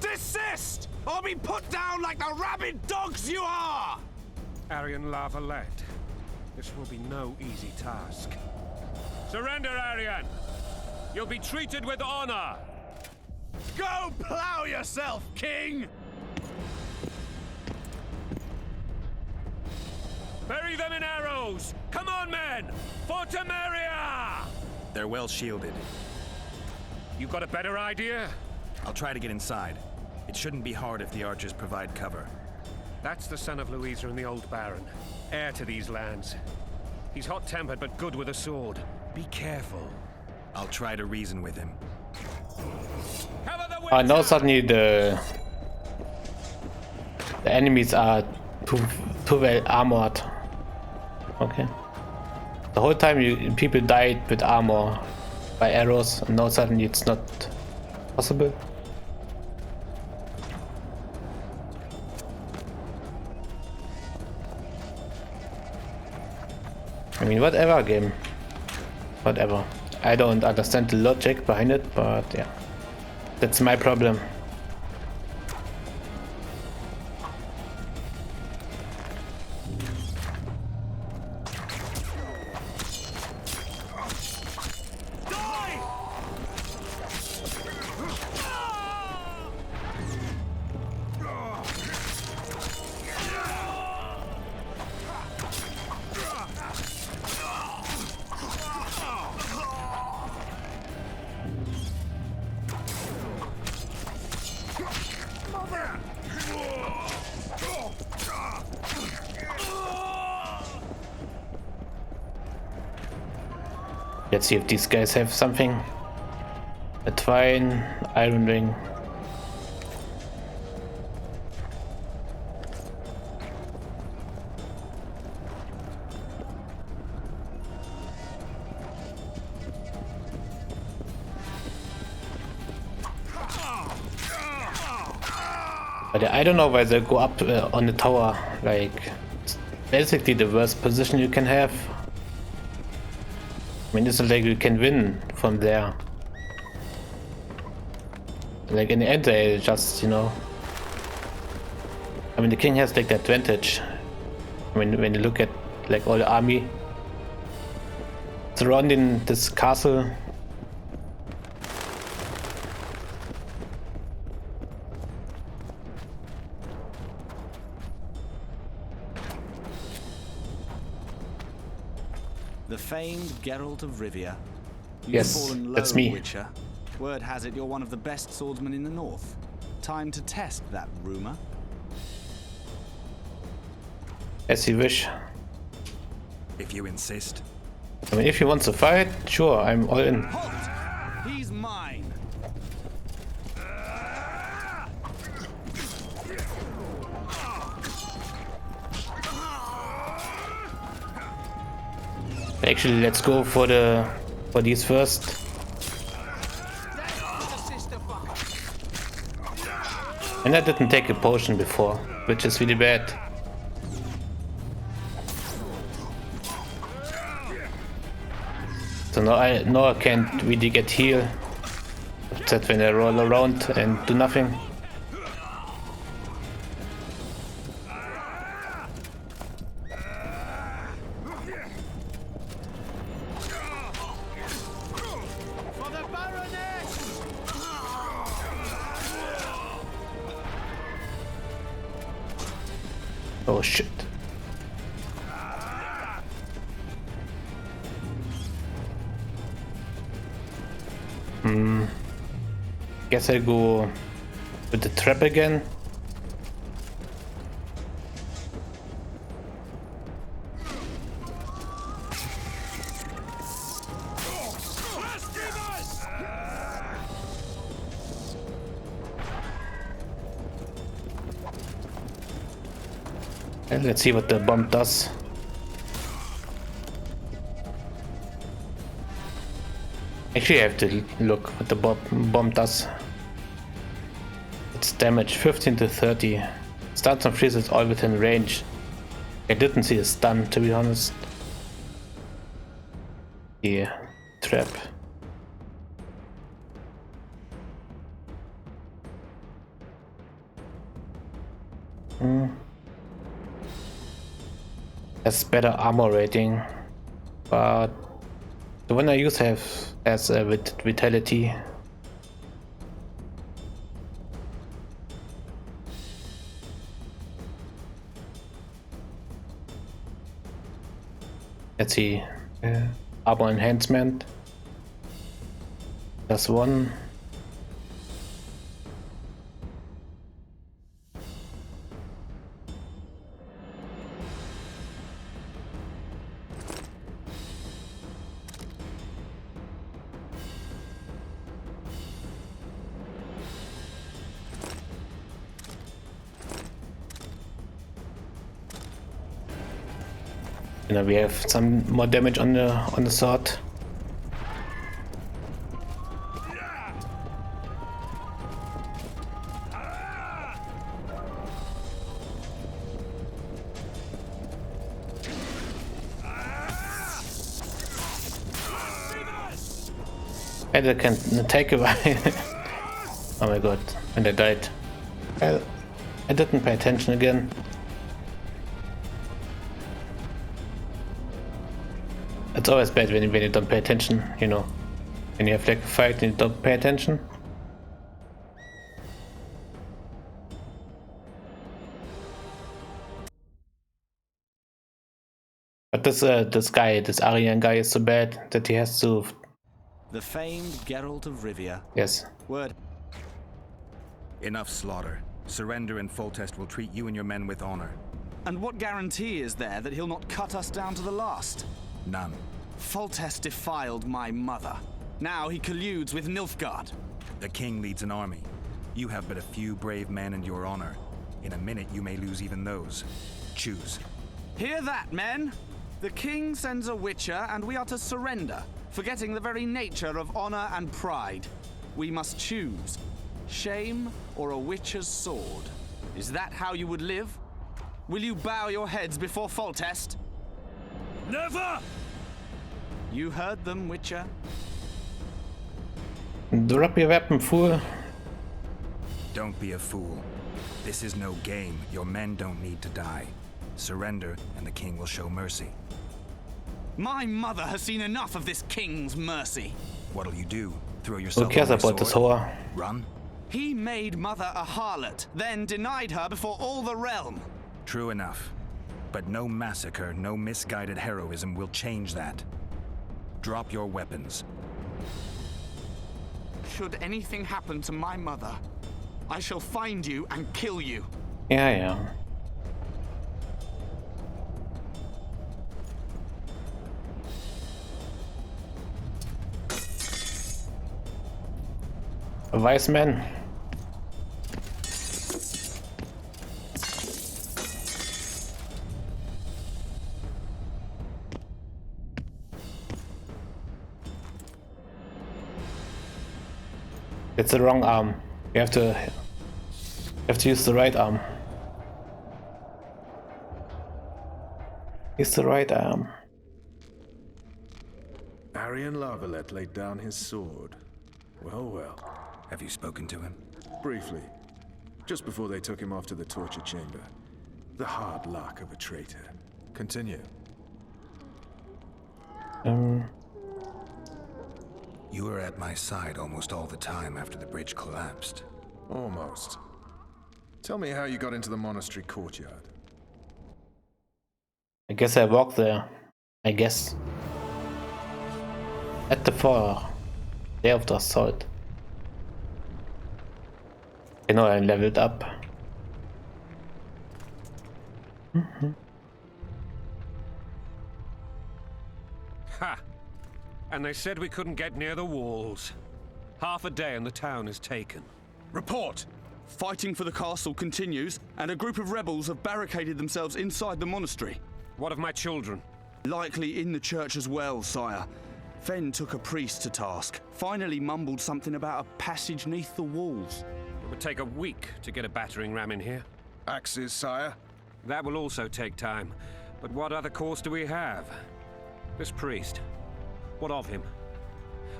Desist, or be put down like the rabid dogs you are! Arian La Valette. This will be no easy task. Surrender, Arian! You'll be treated with honor! Go plow yourself, King! Bury them in arrows! Come on, men! For Temeria! They're well shielded. You got a better idea? I'll try to get inside. It shouldn't be hard if the archers provide cover. That's the son of Louisa and the old Baron. Heir to these lands. He's hot-tempered but good with a sword. Be careful. I'll try to reason with him. Now suddenly the enemies are too well armored. Okay. The whole time people died with armor by arrows, and now suddenly it's not possible. I mean, whatever game. Whatever. I don't understand the logic behind it, but yeah. That's my problem. Let's see if these guys have something. A twine, iron ring. But I don't know why they go up on the tower. Like, it's basically the worst position you can have. I mean, it's not like you can win from there. Like in the end, they just, you know. I mean, the king has like the advantage. I mean, when you look at like all the army surrounding this castle. The famed Geralt of Rivia. You've Yes, fallen low, that's me. Witcher. Word has it you're one of the best swordsmen in the north. Time to test that rumor. As you wish. If you insist. I mean, if he wants to fight, sure, I'm all in. Halt! He's mine. Actually, let's go for these first. And I didn't take a potion before, which is really bad. So now I can't really get heal. Except when I roll around and do nothing. Oh shit. Guess I'll go with the trap again. And let's see what the bomb does. Actually, I have to look what the bomb does. It's damage 15 to 30. Stuns and freezes all within range. I didn't see a stun, to be honest. Yeah, trap. Has better armor rating, but the one I use has with vitality. Let's see, armor enhancement. That's one. And we have some more damage on the sword. And I can take away. Oh my god, and I died. Well, I didn't pay attention again. It's always bad when you don't pay attention, you know. When you have like a fight and you don't pay attention. But this Aryan guy is so bad that he has to... The famed Geralt of Rivia. Yes. Word. Enough slaughter. Surrender and Foltest will treat you and your men with honor. And what guarantee is there that he'll not cut us down to the last? None. Foltest defiled my mother. Now he colludes with Nilfgaard. The king leads an army. You have but a few brave men and your honor. In a minute, you may lose even those. Choose. Hear that, men? The king sends a witcher, and we are to surrender, forgetting the very nature of honor and pride. We must choose. Shame or a witcher's sword. Is that how you would live? Will you bow your heads before Foltest? Never! You heard them, Witcher. Drop your weapon, fool. Don't be a fool. This is no game. Your men don't need to die. Surrender, and the king will show mercy. My mother has seen enough of this king's mercy. What'll you do? Throw yourself Who cares on my about this sword? whore? Run? He made mother a harlot, then denied her before all the realm. True enough. But no massacre, no misguided heroism will change that. Drop your weapons. Should anything happen to my mother, I shall find you and kill you. Yeah. A wise man. It's the wrong arm. You have to use the right arm. Use the right arm. Arian Lavalette laid down his sword. Well, well. Have you spoken to him? Briefly. Just before they took him off to the torture chamber. The hard luck of a traitor. Continue. You were at my side almost all the time after the bridge collapsed. Almost. Tell me how you got into the monastery courtyard. I guess I walked there. I guess. At the day of the assault. You know, I leveled up. Ha! And they said we couldn't get near the walls. Half a day and the town is taken. Report! Fighting for the castle continues, and a group of rebels have barricaded themselves inside the monastery. What of my children? Likely in the church as well, sire. Fen took a priest to task. Finally mumbled something about a passage neath the walls. It would take a week to get a battering ram in here. Axes, sire? That will also take time. But what other course do we have? This priest. What of him?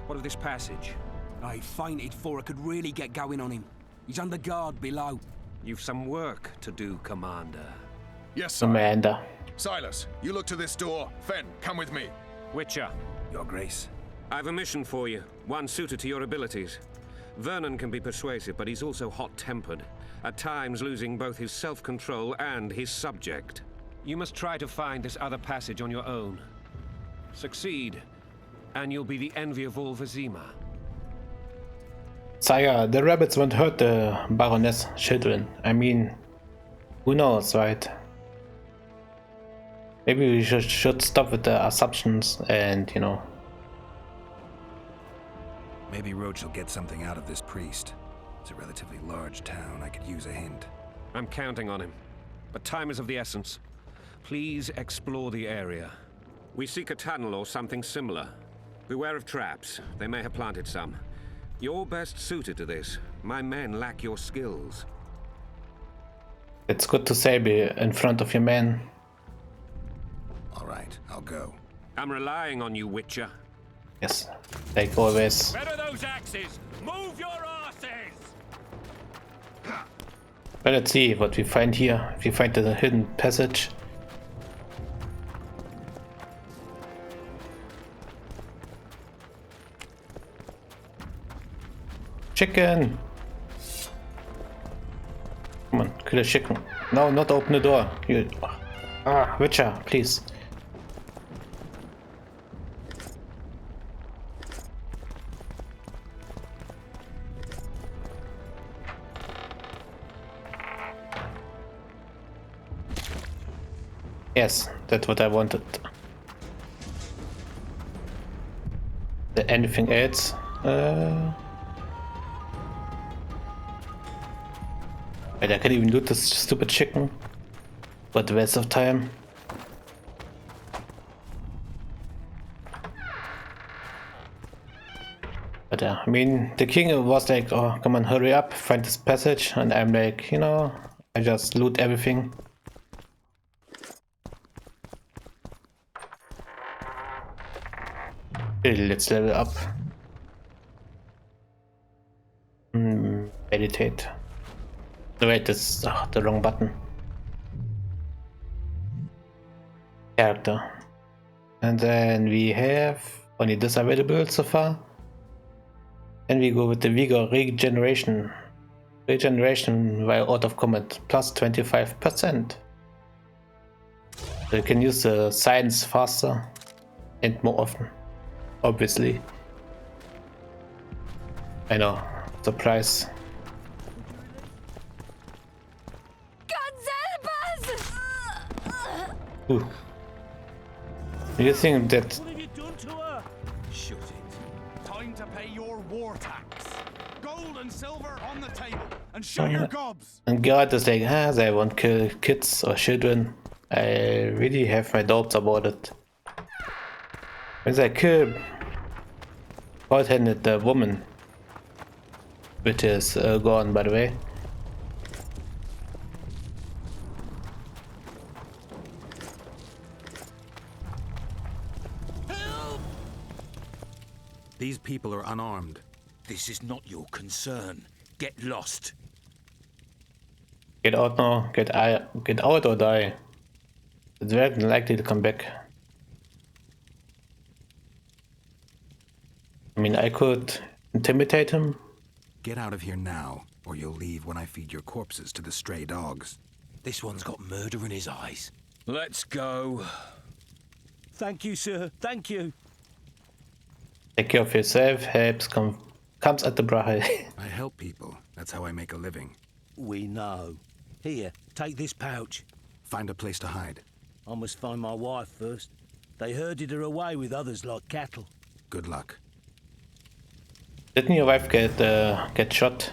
What of this passage? I fainted before I could really get going on him. He's under guard below. You've some work to do, Commander. Yes, sir. Commander. Silas, you look to this door. Fen, come with me. Witcher. Your Grace. I've a mission for you, one suited to your abilities. Vernon can be persuasive, but he's also hot-tempered, at times losing both his self-control and his subject. You must try to find this other passage on your own. Succeed, and you'll be the envy of all Vizima. Sire, the rabbits won't hurt the Baroness' children. I mean, who knows, right? Maybe we should stop with the assumptions and, you know. Maybe Roach will get something out of this priest. It's a relatively large town. I could use a hint. I'm counting on him. But time is of the essence. Please explore the area. We seek a tunnel or something similar. Beware of traps. They may have planted some. You're best suited to this. My men lack your skills. It's good to say be in front of your men. All right, I'll go. I'm relying on you, Witcher. Yes, like always. Better those axes! Move your asses! But let's see what we find here. If we find the hidden passage. Chicken! Come on, kill a chicken. No, not open the door. You... Witcher, please. Yes, that's what I wanted. Anything else? Wait, I can't even loot this stupid chicken. What waste of time. But I mean, the king was like, oh, come on, hurry up, find this passage. And I'm like, you know, I just loot everything. Let's level up. Meditate. Wait, that's the wrong button. Character. And then we have only this available so far. And we go with the Vigor Regeneration. Regeneration while out of combat, plus 25%. So you can use the science faster and more often. Obviously. I know, the price. Ooh. Do you think that... What have you done to her? Shut it. Time to pay your war tax. Gold and silver on the table and shut your gobs. And God is like, they won't kill kids or children. I really have my doubts about it. When they kill hard-handed woman, which is gone by the way. These people are unarmed. This is not your concern. Get lost. Get out now. Get out or die. It's very likely to come back. I mean, I could intimidate him. Get out of here now, or you'll leave when I feed your corpses to the stray dogs. This one's got murder in his eyes. Let's go. Thank you, sir. Thank you. Take care of yourself. Helps comes at the price. I help people. That's how I make a living. We know. Here, take this pouch. Find a place to hide. I must find my wife first. They herded her away with others like cattle. Good luck. Didn't your wife get shot?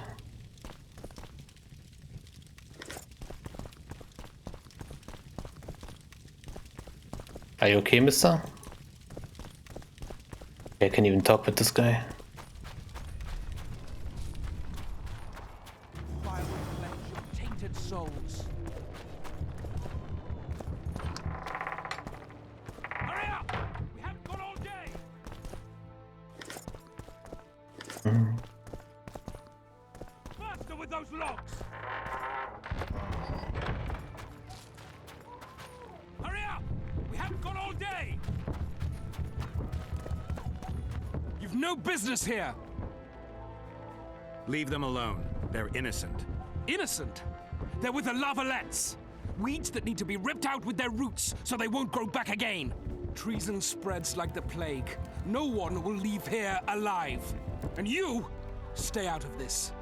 Are you okay, mister? I can't even talk with this guy. Tainted souls. Hurry up! We haven't got all day. Faster with those logs. Hurry up! We haven't got all day. You've no business here. Leave them alone. They're innocent. Innocent? They're with the Lavalettes. Weeds that need to be ripped out with their roots so they won't grow back again. Treason spreads like the plague. No one will leave here alive. And you, stay out of this.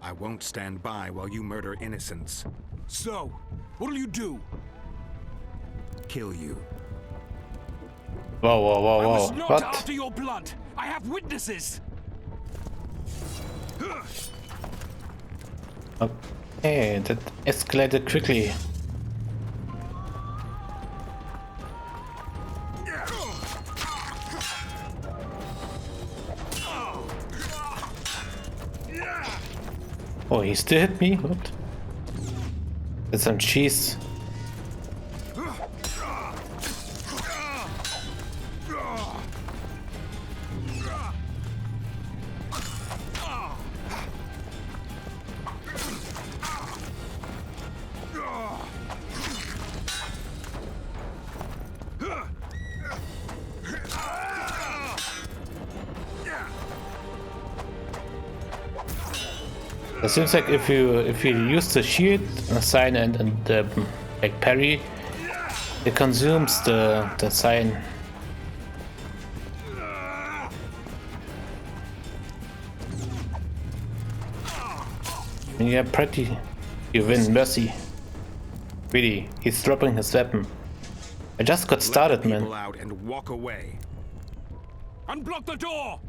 I won't stand by while you murder innocents. So, what'll you do? Kill you. Whoa, whoa, whoa, I whoa. was not What? after your blood. I have witnesses. Okay, that escalated quickly. Oh, he still hit me? What? That's some cheese. It seems like if you use the shield sign and like parry, it consumes the sign. And yeah, pretty. You win, Mercy. Really, he's dropping his weapon. I just got started, man. People out and walk away. Unblock the door!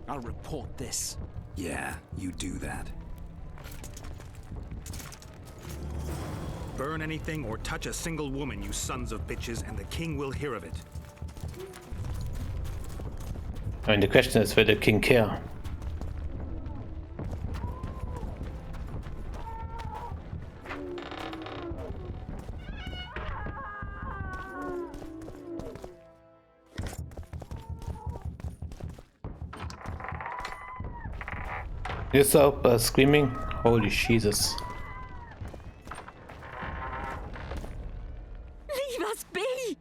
I'll report this. Yeah, you do that. Burn anything or touch a single woman, you sons of bitches, and the king will hear of it. I mean, the question is, will the king care? You stop screaming? Holy Jesus. Leave us be!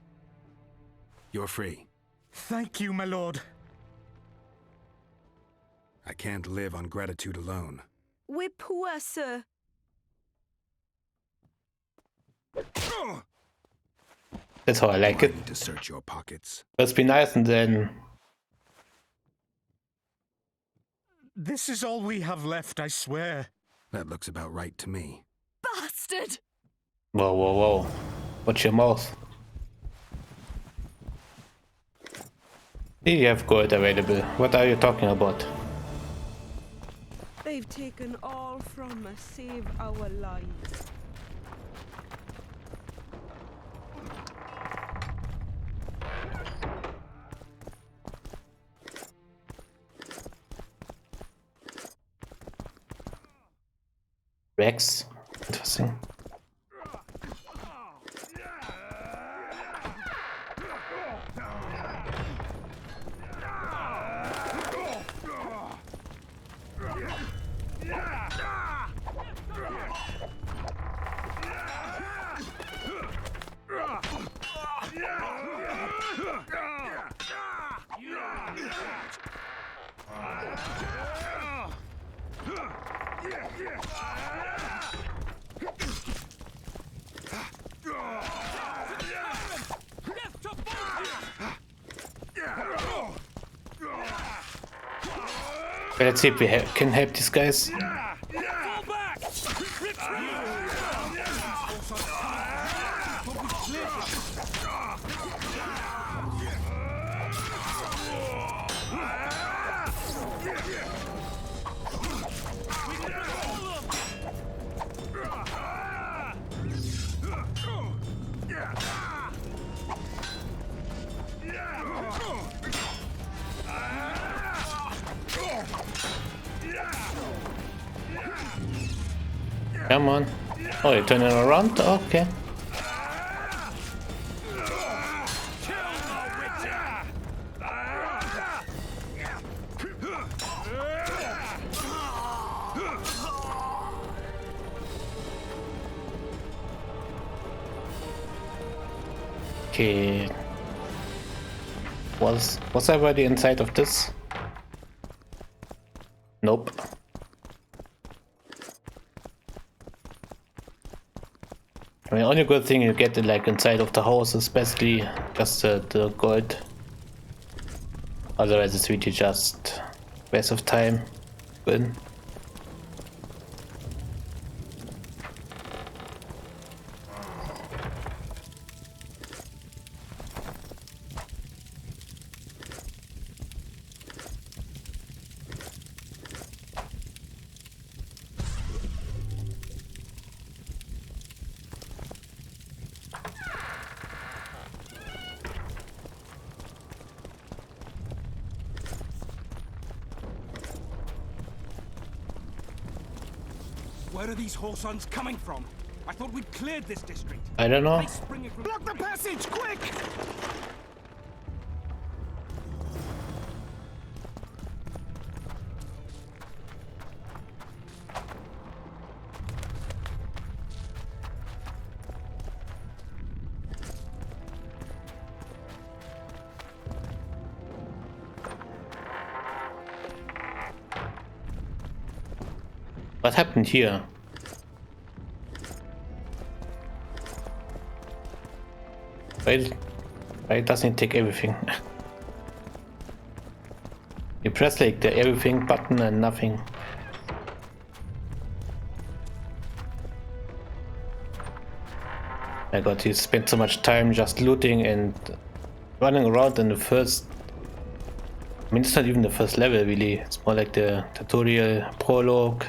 You're free. Thank you, my lord. I can't live on gratitude alone. We're poor, sir. That's how I like it. I need to search your pockets. Let's be nice and then... This is all we have left, I swear. That looks about right to me. Bastard! Whoa, whoa, whoa. Watch your mouth. You have gold available. What are you talking about? They've taken all from us, save our lives. Rex. Interesting. Let's see if we can help these guys. Come on. Oh, you're turning around? Okay. Okay. Was I already inside of this? Nope. I mean, only good thing you get like inside of the house is basically just the gold. Otherwise it's really just waste of time. Good. Where are these Horsons coming from? I thought we'd cleared this district. I don't know. Block the passage, quick! What happened here? Why doesn't it take everything? You press like the everything button and nothing. My god, you spent so much time just looting and running around in the first... I mean, it's not even the first level really, it's more like the tutorial prologue.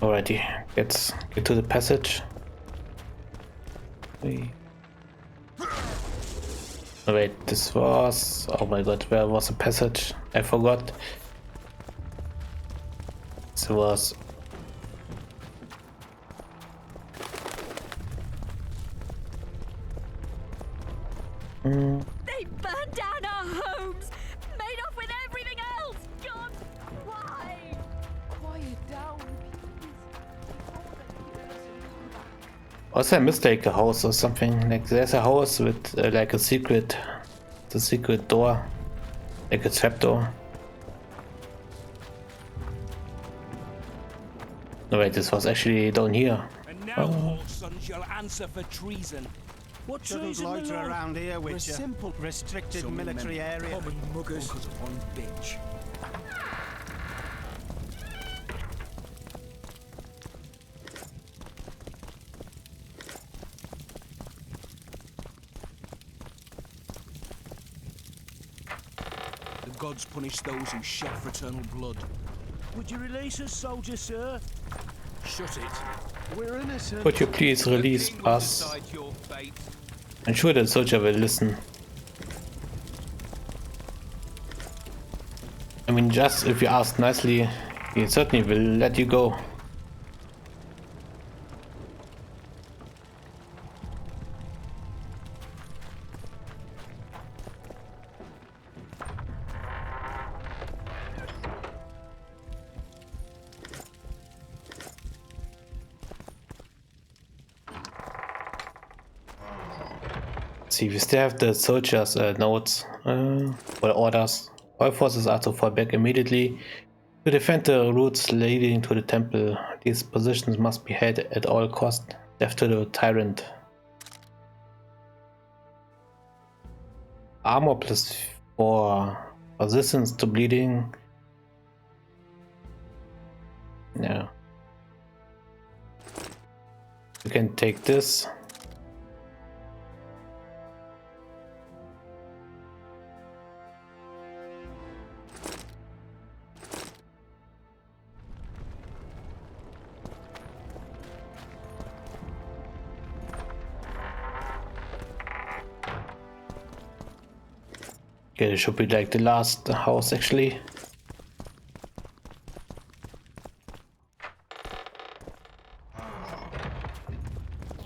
Alrighty, let's get to the passage. Oh wait, this was... Oh my god, where was the passage? I forgot. This was... They burned down our homes, made off with everything else. God, why? Quiet down, Also I missed like a house or something. Like there's a house with like a secret... The secret door. Like a trapdoor. No wait, this was actually down here. And now, Horsons, you'll answer for treason. What Shouldn't treason, my loiter lord? around here, We're Witcher. simple. Restricted Some military men area. Common muggers. Because of one bitch. The gods punish those who shed fraternal blood. Would you release us, soldier, sir? Shut it. We're innocent. Could you please release us? I'm sure the soldier will listen. I mean, just if you ask nicely, he certainly will let you go. See, we still have the soldiers' notes or orders. All forces are to fall back immediately to defend the routes leading to the temple. These positions must be held at all costs. Death to the tyrant. Armor +4. Resistance to bleeding. No. You can take this. Okay, it should be like the last house actually.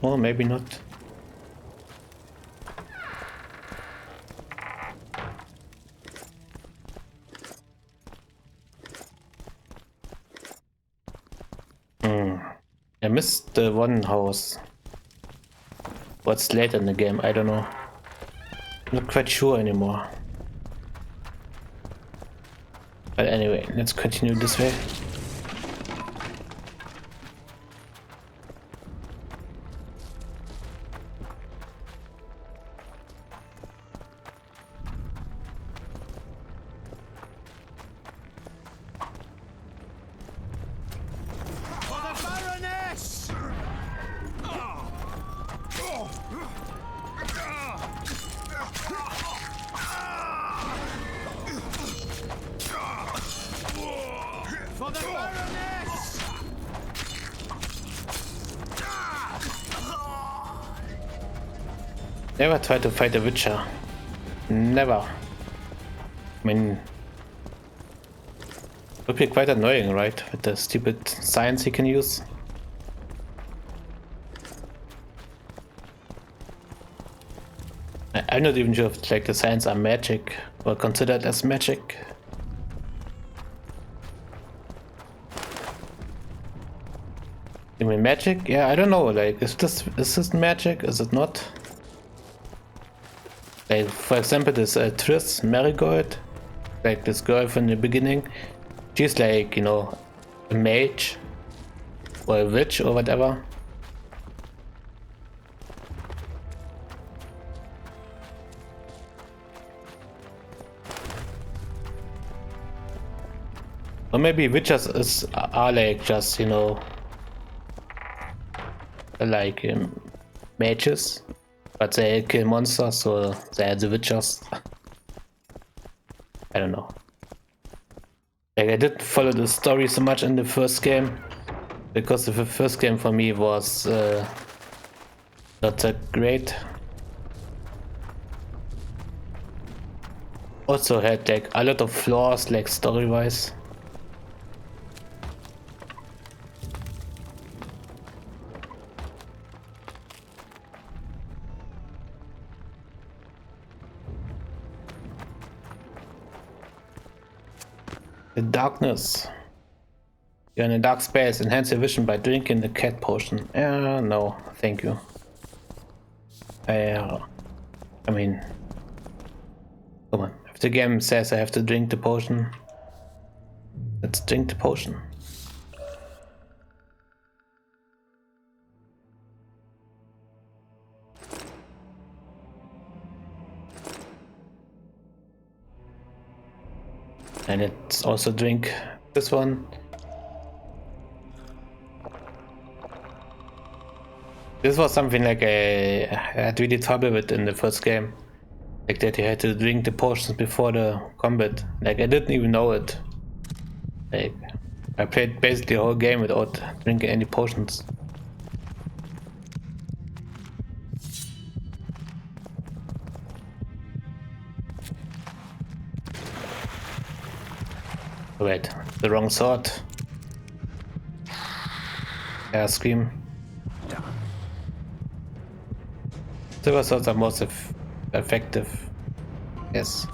Or maybe not. I missed the one house. What's late in the game? I don't know. Not quite sure anymore. But anyway, let's continue this way. For the Baroness! For the Baroness! Never try to fight a Witcher. Never. I mean, would be quite annoying, right? With the stupid science he can use. I'm not even sure if like the science are magic or considered as magic. You mean magic? Yeah, I don't know. Like, is this magic? Is it not? Like, for example, this Triss Marigold, like this girl from the beginning, she's like, you know, a mage or a witch or whatever. Or maybe witches are like just, you know, like mages, but they kill monsters, so they are the witchers. I don't know. Like, I didn't follow the story so much in the first game, because the first game for me was not that great. Also had like a lot of flaws, like story-wise. The darkness. You're in a dark space. Enhance your vision by drinking the cat potion. No, thank you. I mean, come on. If the game says I have to drink the potion, let's drink the potion. And let's also drink this one. This was something like I had really trouble with in the first game. Like that you had to drink the potions before the combat. Like I didn't even know it. Like I played basically the whole game without drinking any potions. Wait, the wrong sword. Yeah, scream. Silver swords are most effective. Yes.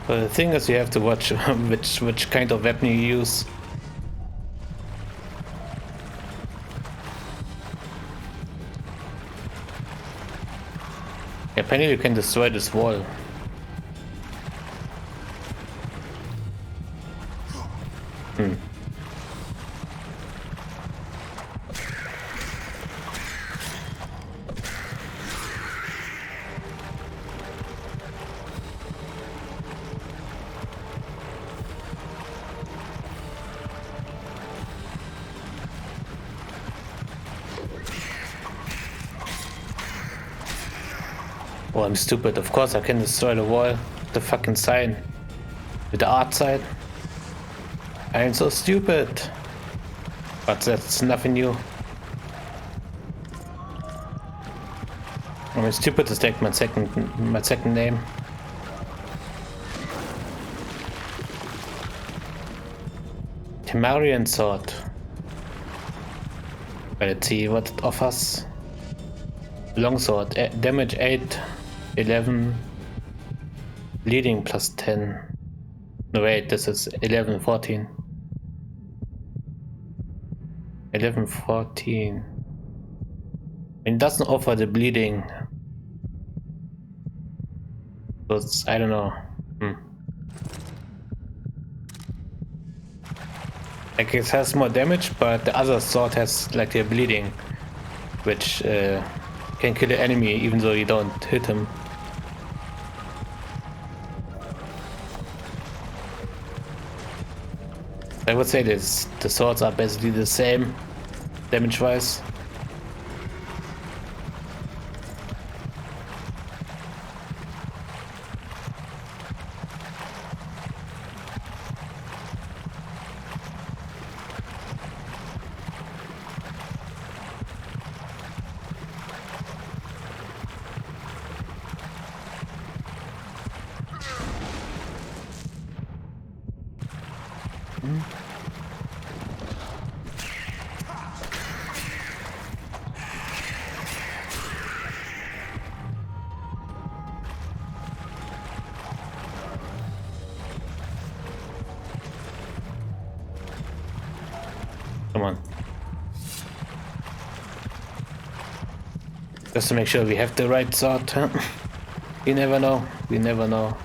But the thing is, you have to watch which kind of weapon you use. Apparently you can destroy this wall. Oh, I'm stupid. Of course I can destroy the wall. The fucking sign. With the art side. I am so stupid. But that's nothing new. I mean, stupid is like my second name. Temerian sword. Let's see what it offers. Longsword, damage 8, 11, bleeding plus 10. No wait, this is 11, 14. 11, 14. It doesn't offer the bleeding. So it's, I don't know. Like it has more damage, but the other sword has like the bleeding, which can kill the enemy even though you don't hit him. I would say this, the swords are basically the same damage wise. Come on. Just to make sure we have the right sword, huh? You never know. We never know.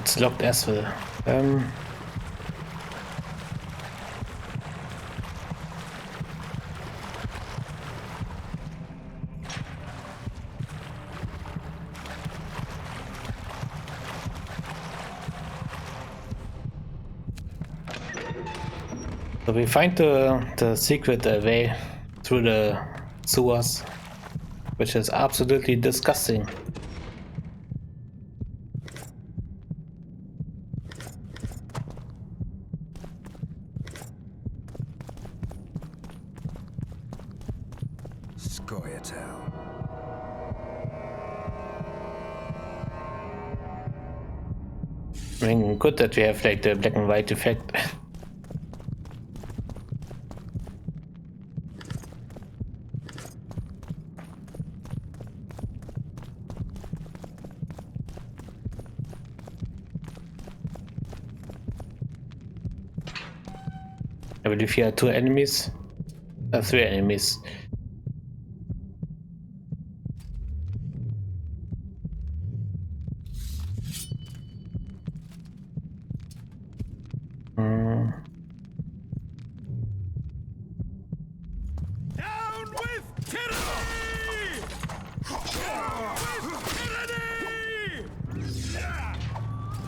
It's locked as well. So we find the secret way through the sewers, which is absolutely disgusting. Scoia'tael. I mean, good that we have like the black and white effect. I believe here are 2 enemies. 3 enemies.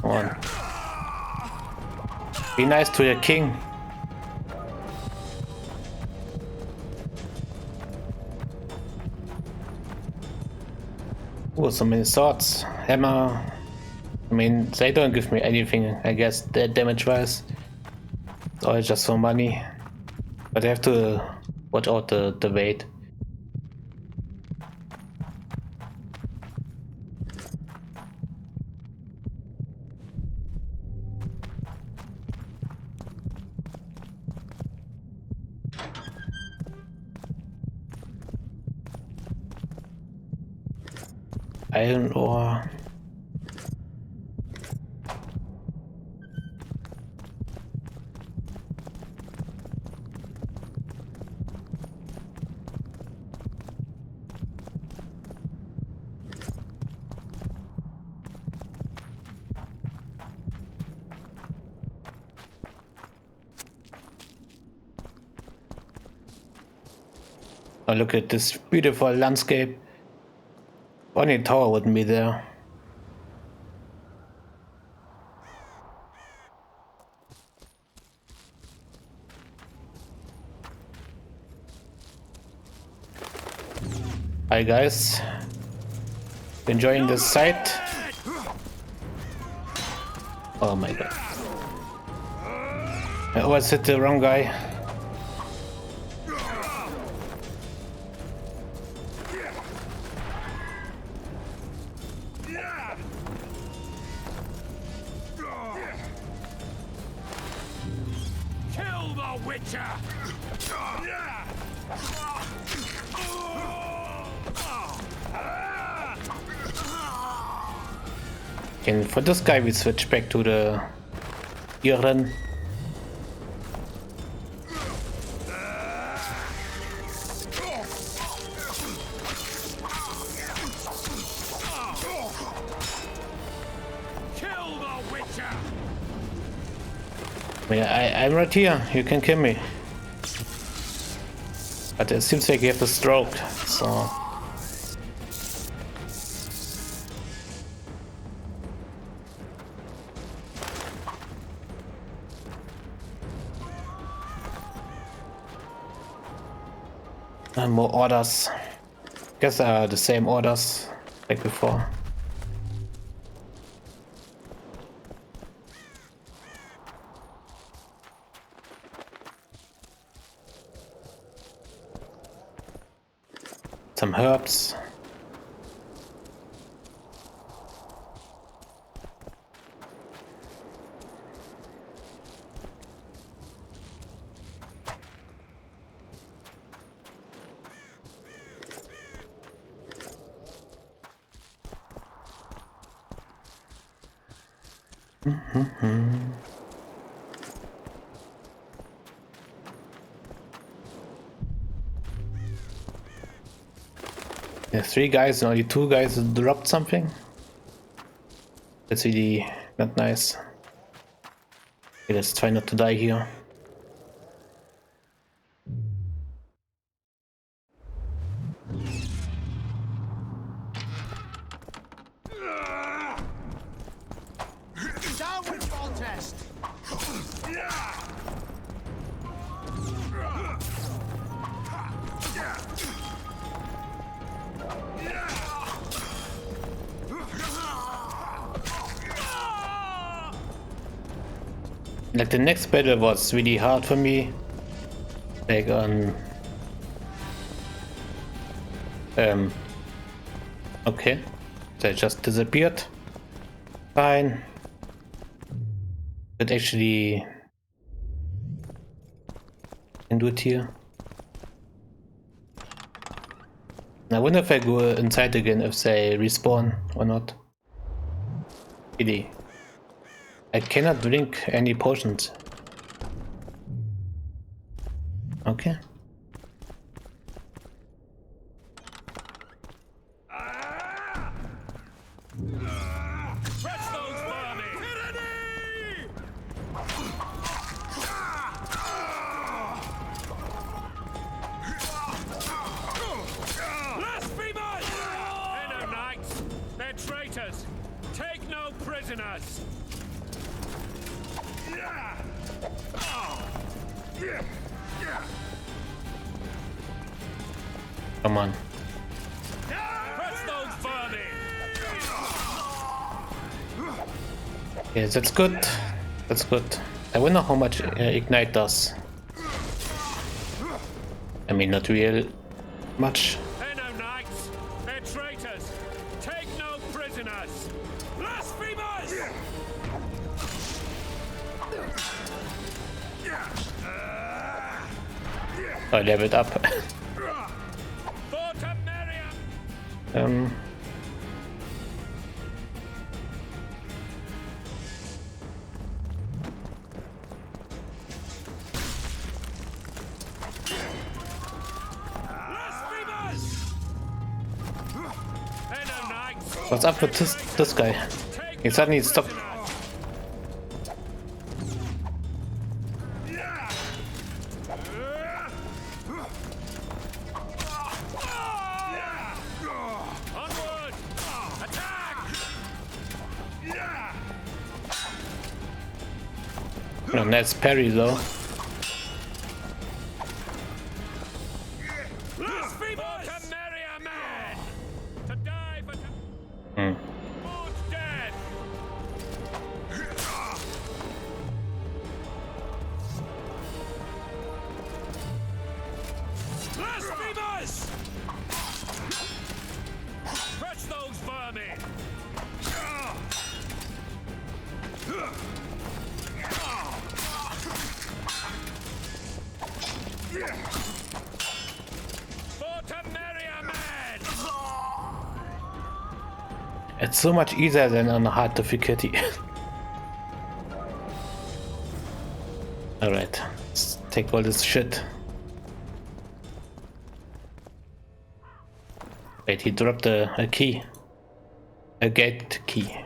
Come on. Be nice to your king. Oh, so many swords, hammer. I mean, they don't give me anything, I guess, damage-wise. It's all just for money. But I have to watch out the weight. Iron ore. Oh, look at this beautiful landscape. Only tower wouldn't be there. Hi guys, enjoying this site? Oh my god, I always hit the wrong guy. And for this guy we switch back to the Iron. I'm right here, you can kill me. But it seems like you have a stroke, so... And more orders. Guess the same orders like before. Some herbs. There's 3 guys and only 2 guys dropped something. That's really not nice. Okay, let's try not to die here. Down with Foltest! Like the next battle was really hard for me. Like on okay. They just disappeared. Fine. But actually can do it here. I wonder if I go inside again if they respawn or not. Really. I cannot drink any potions. Okay. prisoners! Come on. Press those vermin! Yes, that's good. That's good. I wonder how much Ignite does. I mean, not real much. They're no knights. They're traitors. Take no prisoners. Blasphemers! I leveled up. What's up with this guy? He suddenly stopped. Onward! Attack! No, that's parry though. It's so much easier than on hard difficulty. Alright, let's take all this shit. Wait, he dropped a key. A gate key.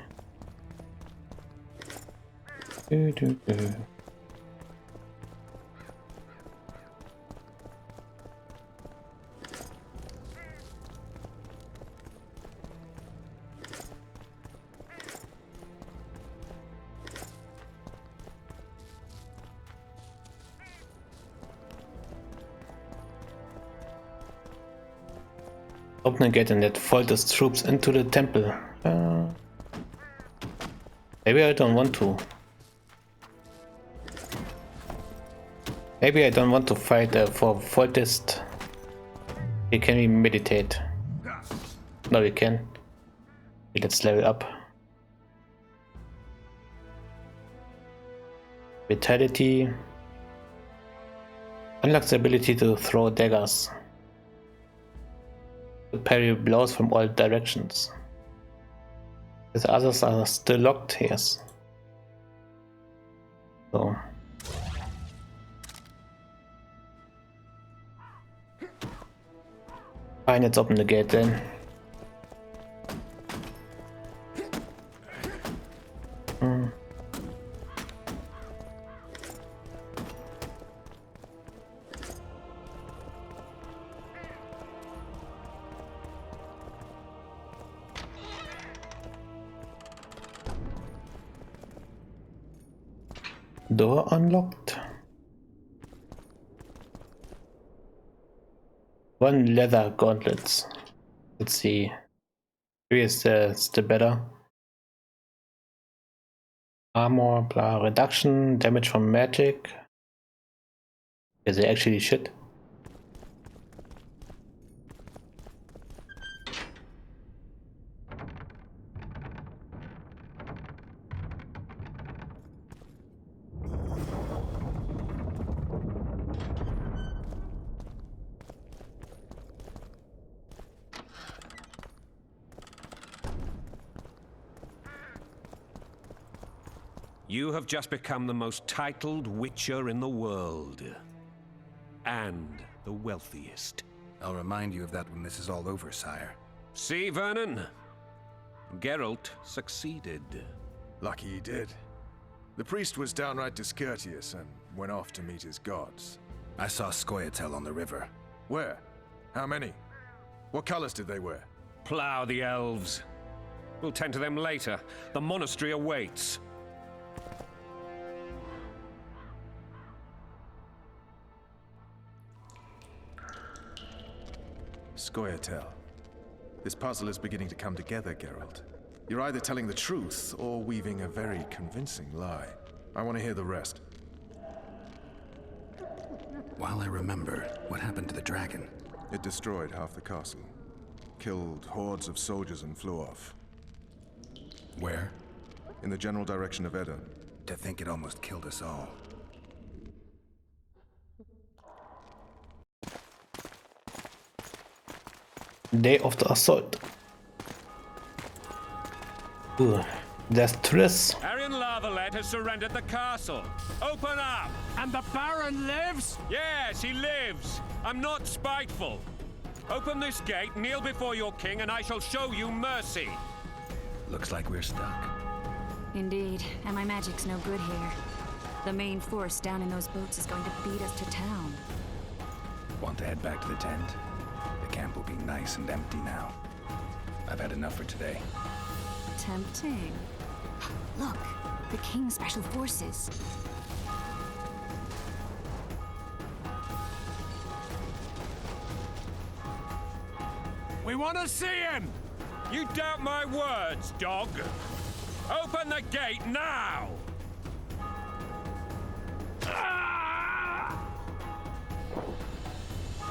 Open a gate and let Foltest troops into the temple. Maybe I don't want to. Maybe I don't want to fight for Foltest. Can we meditate? No, we can. Okay, let's level up. Vitality. Unlocks the ability to throw daggers. To parry blows from all directions. The others are still locked, yes. So. Fine, let's open the gate then. Door unlocked. One leather gauntlets. Let's see. Maybe it's the better. Armor, blah, reduction, damage from magic. Is it actually shit? You have just become the most titled Witcher in the world. And the wealthiest. I'll remind you of that when this is all over, sire. See, Vernon? Geralt succeeded. Lucky he did. The priest was downright discourteous and went off to meet his gods. I saw Scoia'tael on the river. Where? How many? What colors did they wear? Plough the elves. We'll tend to them later. The monastery awaits. Scoia'tael. This puzzle is beginning to come together, Geralt. You're either telling the truth or weaving a very convincing lie. I want to hear the rest. While I remember, what happened to the dragon? It destroyed half the castle. Killed hordes of soldiers and flew off. Where? In the general direction of Edda. To think it almost killed us all. Day of the assault. Ooh, there's Triss. Arian Lavalette has surrendered the castle. Open up! And the Baron lives? Yes, he lives. I'm not spiteful. Open this gate, kneel before your king, and I shall show you mercy. Looks like we're stuck. Indeed, and my magic's no good here. The main force down in those boats is going to beat us to town. Want to head back to the tent? The camp will be nice and empty now. I've had enough for today. Tempting. Look, the King's Special Forces. We want to see him! You doubt my words, dog. Open the gate now!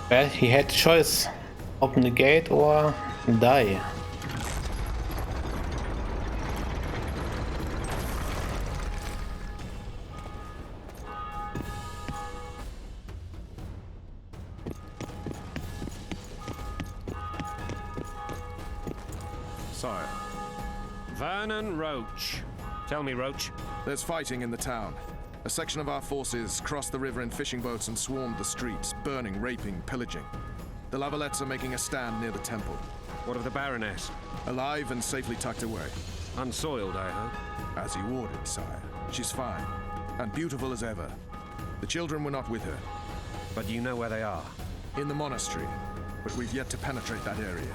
Well, he had choice. Open the gate or die. Sire. Vernon Roche. Tell me, Roche. There's fighting in the town. A section of our forces crossed the river in fishing boats and swarmed the streets, burning, raping, pillaging. The Lavalettes are making a stand near the temple. What of the Baroness? Alive and safely tucked away. Unsoiled, I hope. As you ordered, sire. She's fine. And beautiful as ever. The children were not with her. But you know where they are? In the monastery. But we've yet to penetrate that area.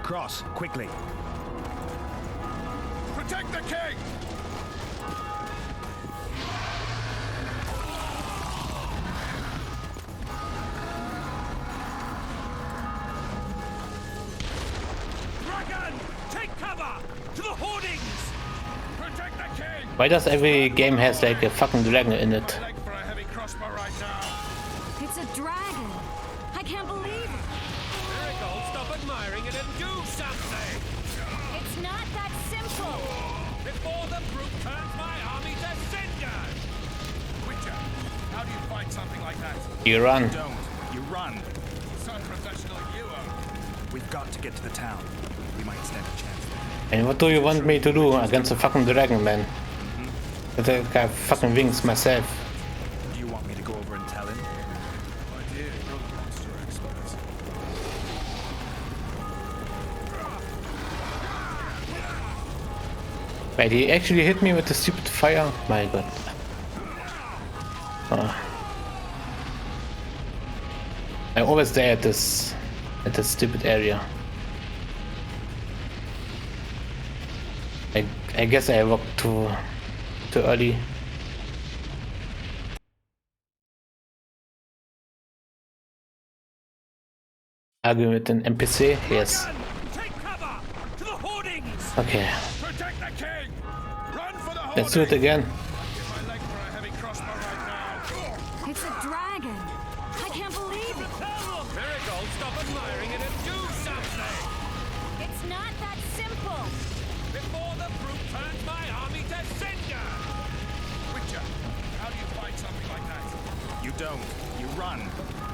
Cross, quickly. Protect the king! Dragon! Take cover! To the hoardings! Protect the king! Why does every game has like a fucking dragon in it? For a heavy crossbow right now. It's a dragon! I can't believe it! Marigold, stop admiring it and do something! It's not that simple! Before the brute turns my army to cinders! Witcher, how do you fight something like that? You run. Don't. You run. Some professional you are. We've got to get to the town. We might stand a chance there. And what do you want me to do against a fucking dragon, man? But I got fucking wings myself. Do you want me to go over and tell him? My dear, you're the monster expert. Wait, he actually hit me with the stupid fire? My god. I always die at this stupid area. I guess I walked too early. Arguing with an NPC? Yes. Okay. Protect the king! Run for the Let's do it again. It's a dragon! I can't believe it! Marigold, stop admiring it and do something! It's not that simple! Before the brute turns my army to cinder! Witcher, how do you fight something like that? You don't. You run.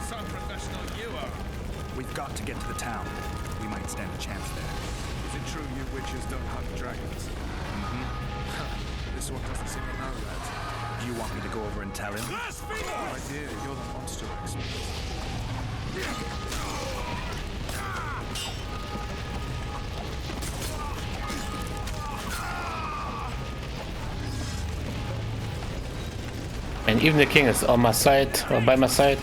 Some professional you are. We've got to get to the town. We might stand a chance there. Is it true you witches don't hunt dragons? This one doesn't seem to know that. Do you want me to go over and tell him? My dear, you're the monster expert. And even the king is on my side or by my side.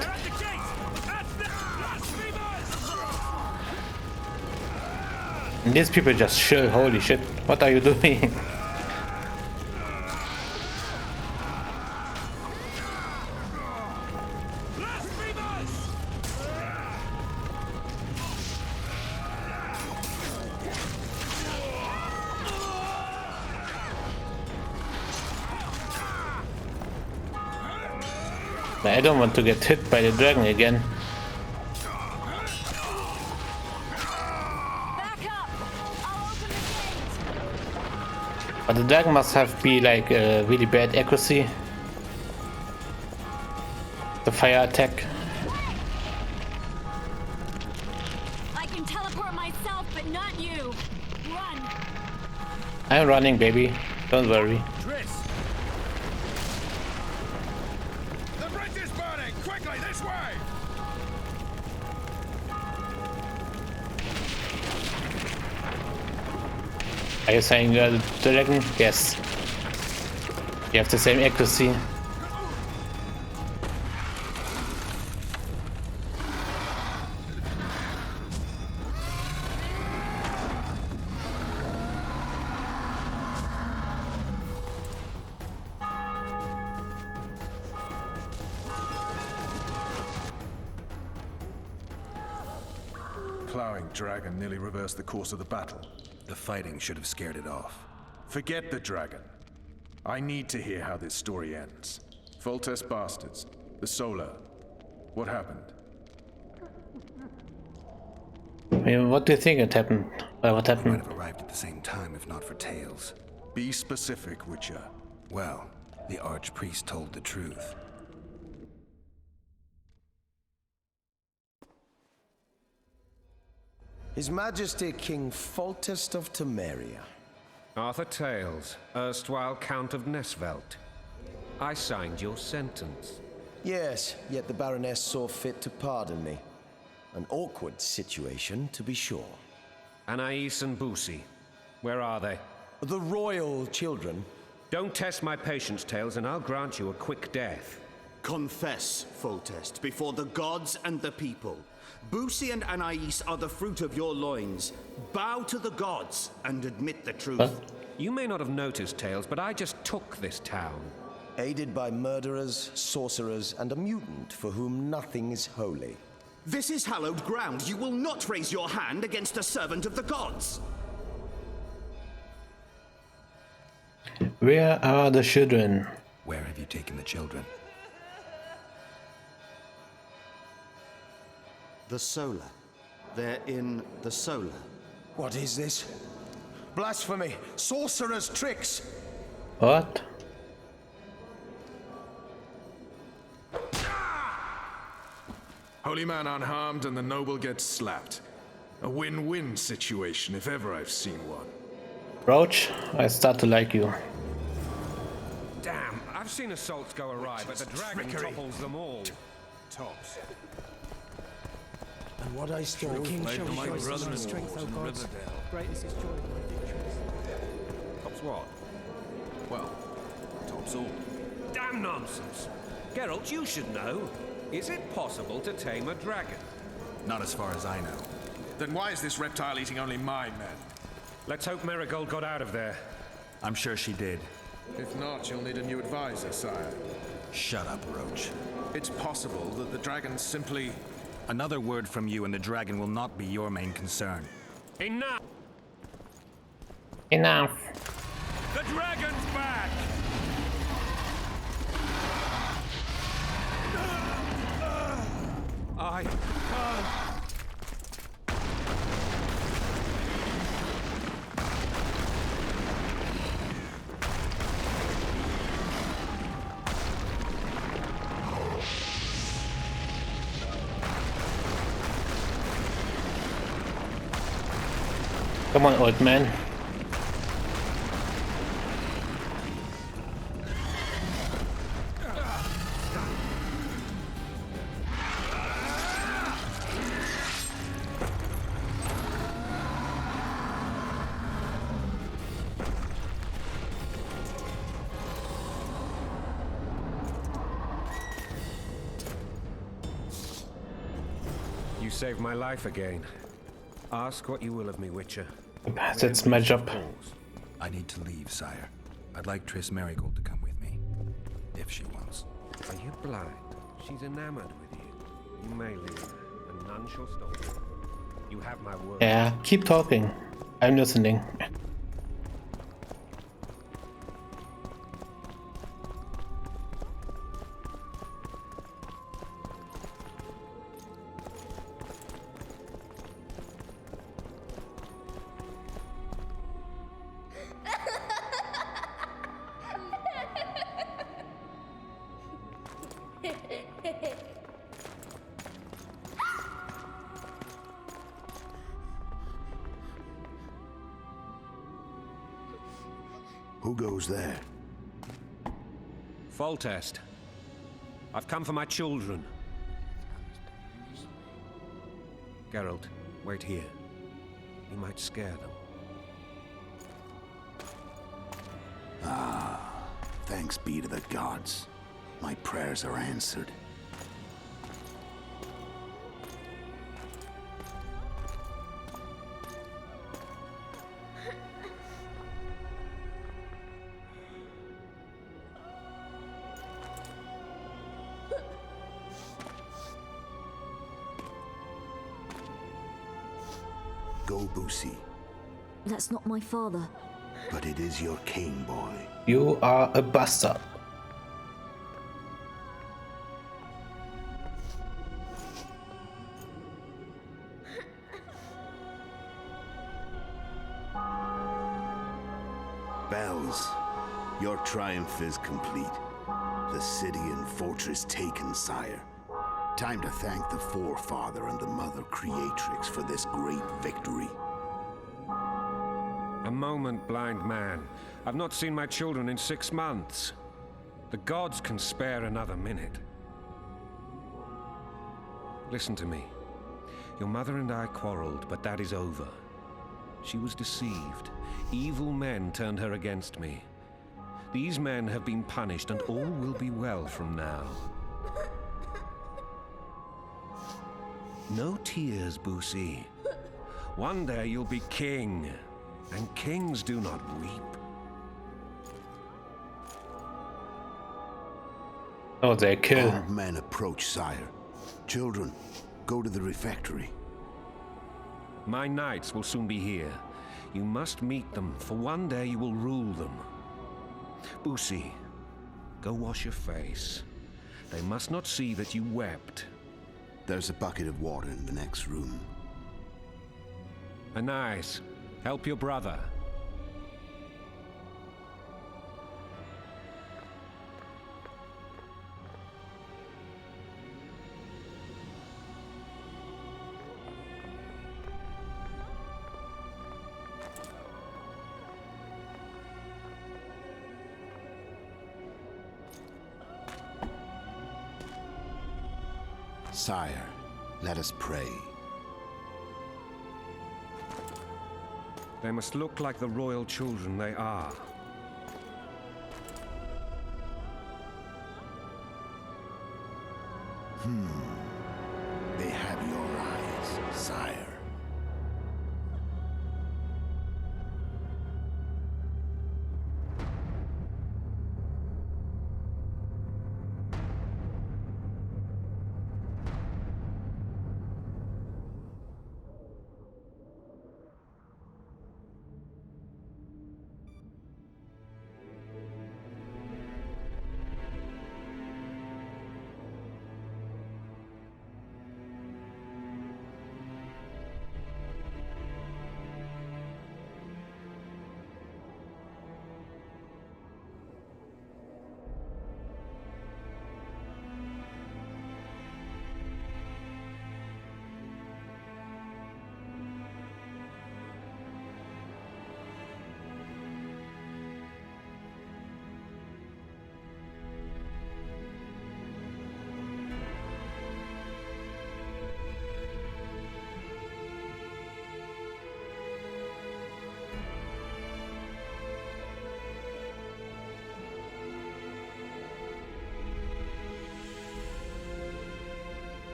And these people just chill. Holy shit! What are you doing? I don't want to get hit by the dragon again. But the dragon must have be like really bad accuracy. The fire attack. I can teleport myself, but not you. Run. I'm running, baby. Don't worry. The bridge is burning! Quickly, this way! Are you saying the dragon? Yes. You have the same accuracy. Plowing dragon nearly reversed the course of the battle. The fighting should have scared it off. Forget the dragon. I need to hear how this story ends. Foltest bastards. The Solar. What happened? I mean, what do you think it happened? What happened? Might have arrived at the same time if not for Tails. Be specific, Witcher. Well, the Archpriest told the truth. His Majesty King Foltest of Temeria. Arthur Tails, erstwhile Count of Nesvelt. I signed your sentence. Yes, yet the Baroness saw fit to pardon me. An awkward situation, to be sure. Anais and Boussy, where are they? The royal children. Don't test my patience, Tails, and I'll grant you a quick death. Confess, Foltest, before the gods and the people. Boussy and Anais are the fruit of your loins. Bow to the gods and admit the truth. What? You may not have noticed, Tails, but I just took this town. Aided by murderers, sorcerers, and a mutant for whom nothing is holy. This is hallowed ground. You will not raise your hand against a servant of the gods. Where are the children? Where have you taken the children? The Solar. They're in the Solar. What is this? Blasphemy! Sorcerer's tricks! What? Holy man unharmed and the noble gets slapped. A win-win situation, if ever I've seen one. Roach, I start to like you. Damn, I've seen assaults go awry, but the dragon topples them all. Tops. And what I stole The king shall my rejoice in brother-in-law his strength, O in gods. Riverdale. Great is his joy in my victories. Tops what? Well, tops all. Damn nonsense! Geralt, you should know. Is it possible to tame a dragon? Not as far as I know. Then why is this reptile eating only my men? Let's hope Marigold got out of there. I'm sure she did. If not, you'll need a new advisor, sire. Shut up, Roach. It's possible that the dragon simply... Another word from you and the dragon will not be your main concern. Enough! Enough. The dragon's back! I can't. Come on, old man. You saved my life again. Ask what you will of me, Witcher. That's my job. I need to leave, sire. I'd like Triss Merigold to come with me, if she wants. Are you blind? She's enamored with you. You may leave, and none shall stop you. You have my word. Yeah, keep talking. I'm listening. Who goes there? Foltest. I've come for my children. Geralt, wait here. You might scare them. Ah, thanks be to the gods. My prayers are answered. Go, Boosie. That's not my father. But it is your king, boy. You are a bastard. Bells, your triumph is complete. The city and fortress taken, sire. Time to thank the Forefather and the Mother Creatrix for this great victory. A moment, blind man. I've not seen my children in 6 months. The gods can spare another minute. Listen to me. Your mother and I quarreled, but that is over. She was deceived. Evil men turned her against me. These men have been punished, and all will be well from now. No tears, Boosie. One day you'll be king, and kings do not weep. Oh, they kill. Old men approach, sire. Children, go to the refectory. My knights will soon be here. You must meet them, for one day you will rule them. Boosie, go wash your face. They must not see that you wept. There's a bucket of water in the next room. Anais, help your brother. Sire, let us pray. They must look like the royal children they are. They have your eyes, sire.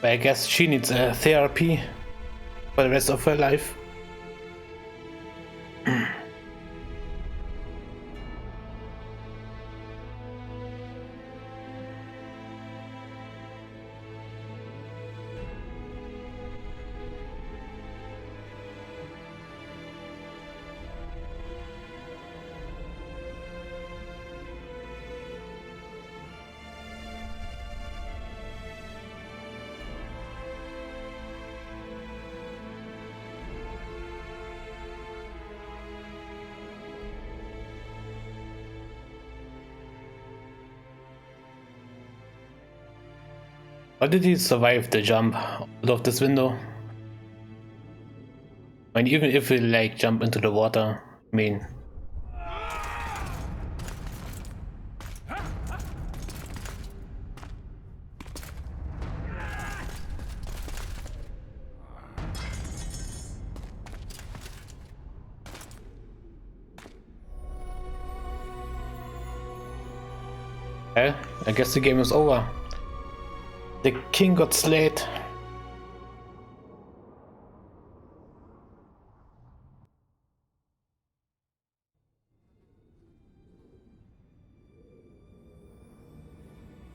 But I guess she needs therapy for the rest of her life. How did he survive the jump out of this window? I mean, even if we like jump into the water, I mean. Well, I guess the game is over. The king got slayed.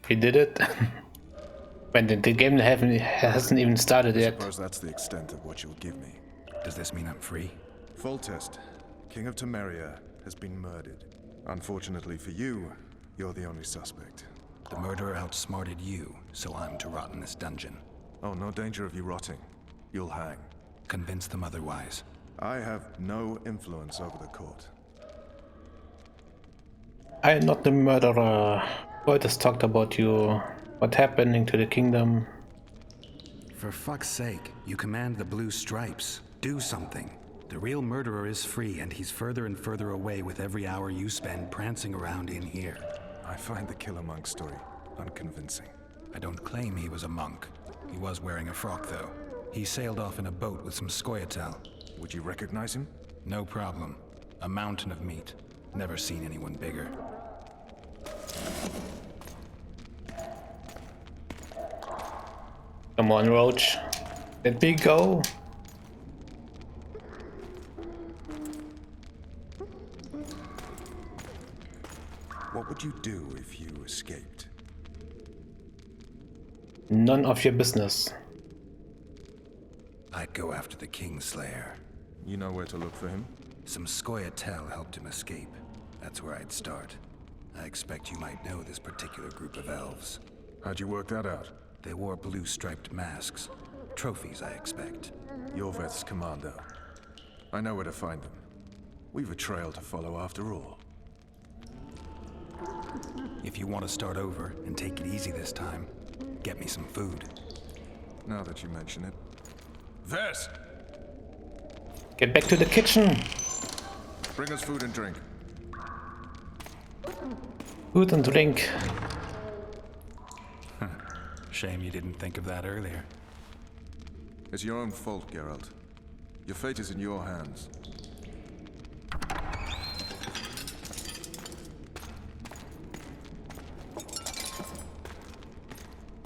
He did it. When the game hasn't even started yet. I suppose that's the extent of what you'll give me. Does this mean I'm free? Foltest, King of Temeria, has been murdered. Unfortunately for you, you're the only suspect. The murderer outsmarted you, so I'm to rot in this dungeon. Oh, no danger of you rotting. You'll hang. Convince them otherwise. I have no influence over the court. I am not the murderer. Void has talked about you. What's happening to the kingdom? For fuck's sake, you command the Blue Stripes. Do something. The real murderer is free, and he's further and further away with every hour you spend prancing around in here. I find the Killer Monk story unconvincing. I don't claim he was a monk. He was wearing a frock, though. He sailed off in a boat with some Scoia'tael. Would you recognize him? No problem. A mountain of meat. Never seen anyone bigger. Come on, Roach. Let me go. What would you do if you escaped? None of your business. I'd go after the Kingslayer. You know where to look for him? Some Scoia'tael helped him escape. That's where I'd start. I expect you might know this particular group of elves. How'd you work that out? They wore blue-striped masks. Trophies, I expect. Yorveth's commander. I know where to find them. We've a trail to follow after all. If you want to start over and take it easy this time, get me some food. Now that you mention it. Vess! Get back to the kitchen! Bring us food and drink. Food and drink. Shame you didn't think of that earlier. It's your own fault, Geralt. Your fate is in your hands.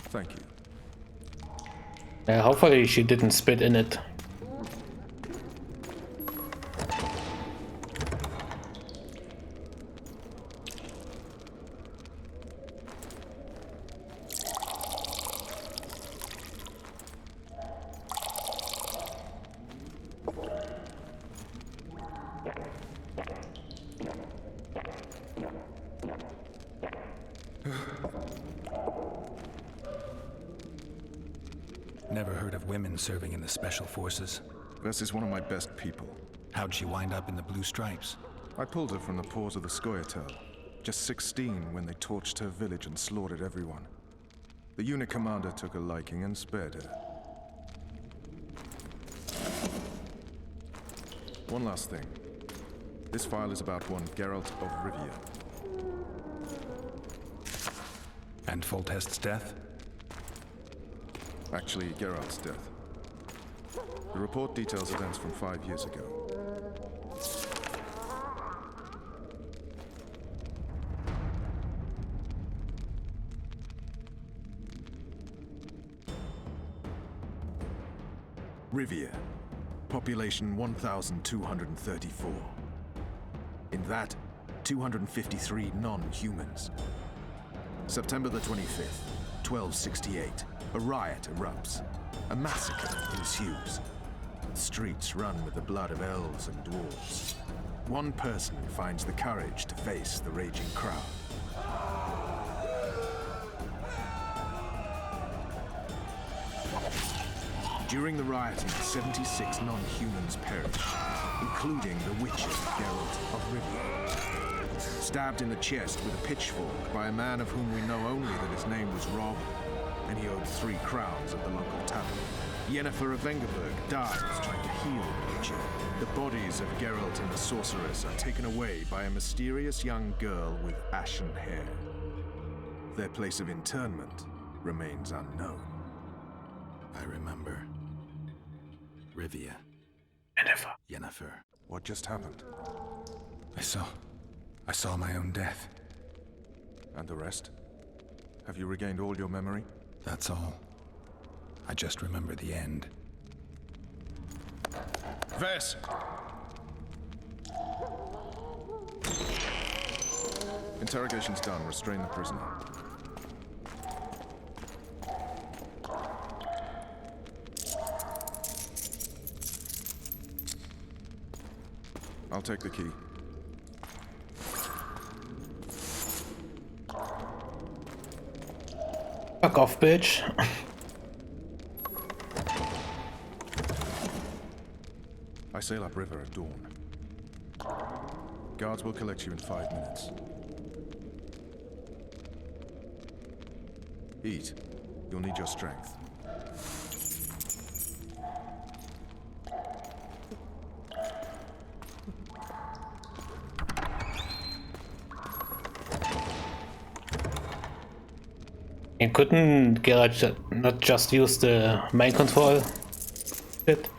Thank you. Hopefully she didn't spit in it. Never heard of women serving in the Special Forces. Vess is one of my best people. How'd she wind up in the Blue Stripes? I pulled her from the paws of the Scoia'tael. Just 16 when they torched her village and slaughtered everyone. The unit commander took a liking and spared her. One last thing. This file is about one Geralt of Rivia. And Foltest's death? Actually, Geralt's death. The report details events from 5 years ago. Rivia. Population 1,234. In that, 253 non-humans. September the 25th, 1268. A riot erupts. A massacre ensues. The streets run with the blood of elves and dwarves. One person finds the courage to face the raging crowd. During the rioting, 76 non-humans perished, including the Witcher, Geralt of Rivia. Stabbed in the chest with a pitchfork by a man of whom we know only that his name was Rob, and he owed 3 crowns at the local tavern. Yennefer of Vengerberg dies trying to heal the Witcher. The bodies of Geralt and the sorceress are taken away by a mysterious young girl with ashen hair. Their place of interment remains unknown. I remember. Rivia. Yennefer. What just happened? I saw my own death. And the rest? Have you regained all your memory? That's all. I just remember the end. Ves! Interrogation's done. Restrain the prisoner. I'll take the key. Fuck off, bitch. I sail upriver at dawn. Guards will collect you in 5 minutes. Eat. You'll need your strength. And couldn't Geralt not just use the mind control shit?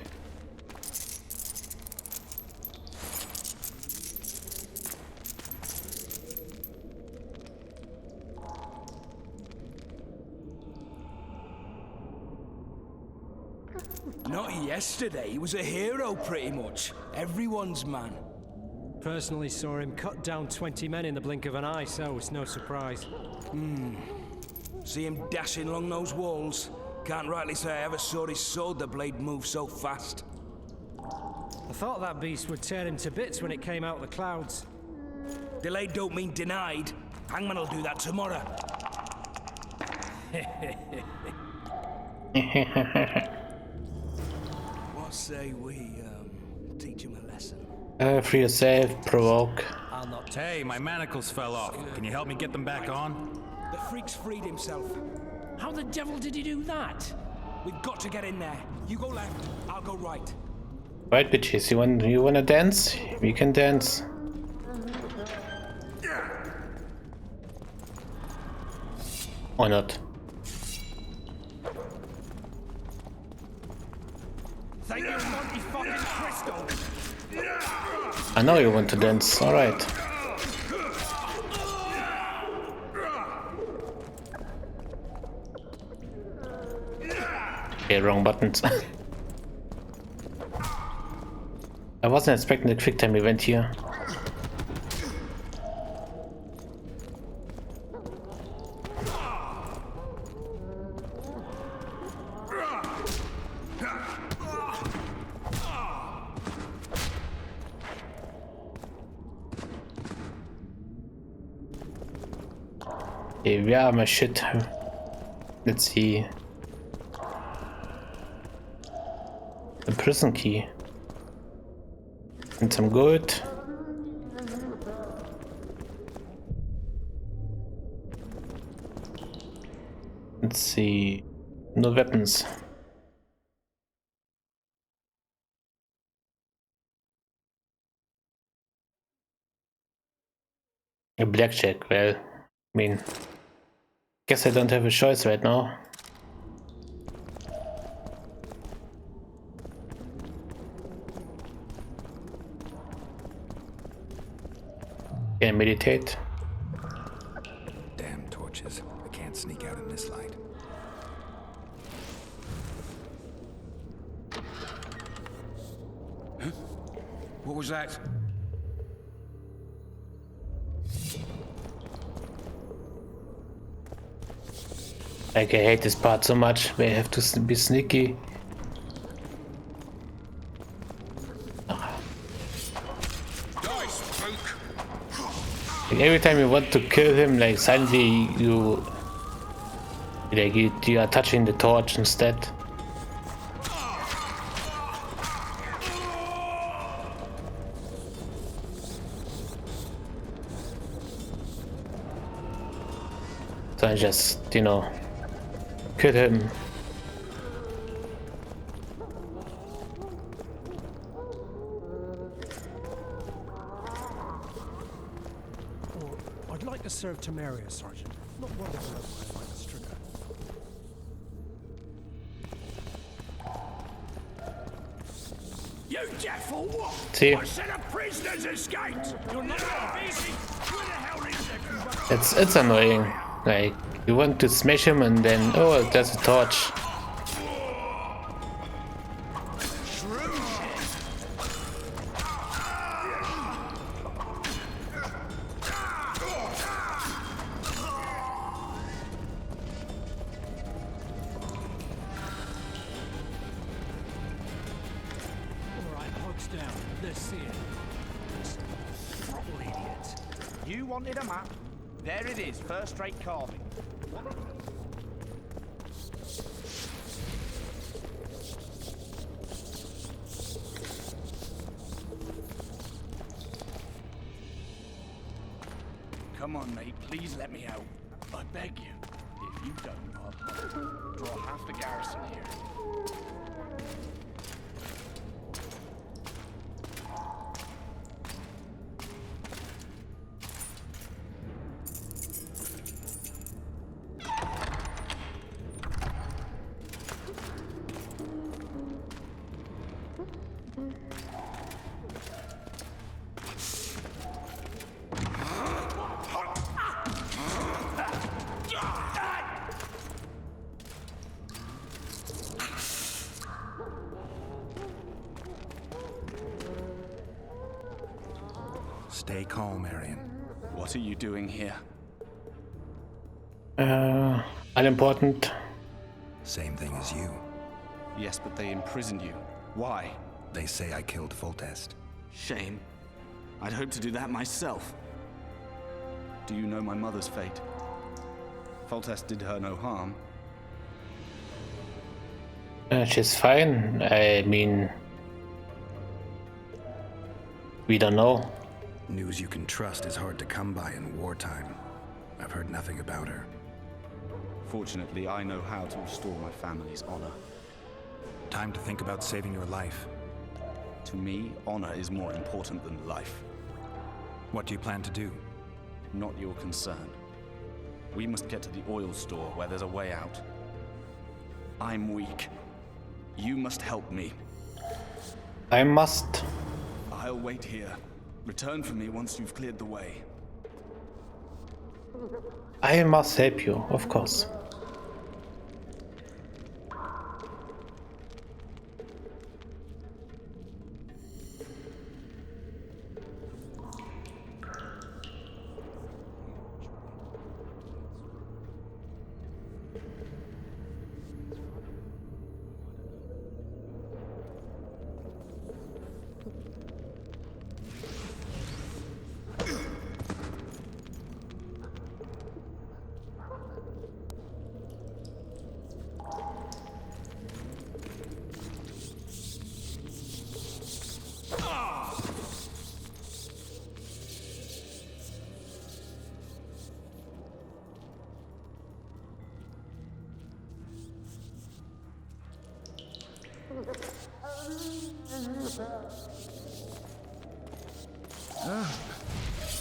Not yesterday, he was a hero pretty much. Everyone's man. Personally saw him cut down 20 men in the blink of an eye, so it's no surprise. See him dashing along those walls. Can't rightly say I ever saw his sword the blade move so fast. I thought that beast would tear him to bits when it came out of the clouds. Delayed don't mean denied. Hangman will do that tomorrow. What say we, teach him a lesson? Free yourself, provoke. I'll not. Hey, my manacles fell off. Can you help me get them back on? The freak's freed himself. How the devil did he do that? We've got to get in there. You go left, I'll go right. Right, bitches, you wanna dance? We can dance. Or not. Thank you, Monty fucking Crystal! I know you want to dance, alright. Okay, wrong buttons. I wasn't expecting a quick time event here. Okay, we are my shit. Let's see. The prison key. And some gold. Let's see. No weapons. A blackjack, well, I mean, guess I don't have a choice right now. Can I meditate? Damn torches. I can't sneak out in this light. What was that? Like, I hate this part so much. They have to be sneaky. Like, every time you want to kill him, like suddenly you are touching the torch instead. So I just, kill him. I'd like to serve Temeria, Sergeant. Not wonderful if I find a stringer. You deaf or what? See? A set of prisoners escaped! You're not busy! Where the hell is the... It's annoying. Like, you want to smash him and then, oh, there's a torch. You wanted a map? There it is, first-rate carving. Come on, mate, please let me out. I beg you. If you don't, I'll draw half the garrison here. Stay calm, Arian. What are you doing here? Unimportant. Same thing as you. Yes, but they imprisoned you. Why? They say I killed Foltest. Shame. I'd hoped to do that myself. Do you know my mother's fate? Foltest did her no harm. She's fine. I mean, we don't know. News you can trust is hard to come by in wartime. I've heard nothing about her. Fortunately, I know how to restore my family's honor. Time to think about saving your life. To me, honor is more important than life. What do you plan to do? Not your concern. We must get to the oil store where there's a way out. I'm weak. You must help me. I must. I'll wait here. Return for me once you've cleared the way. I must help you, of course.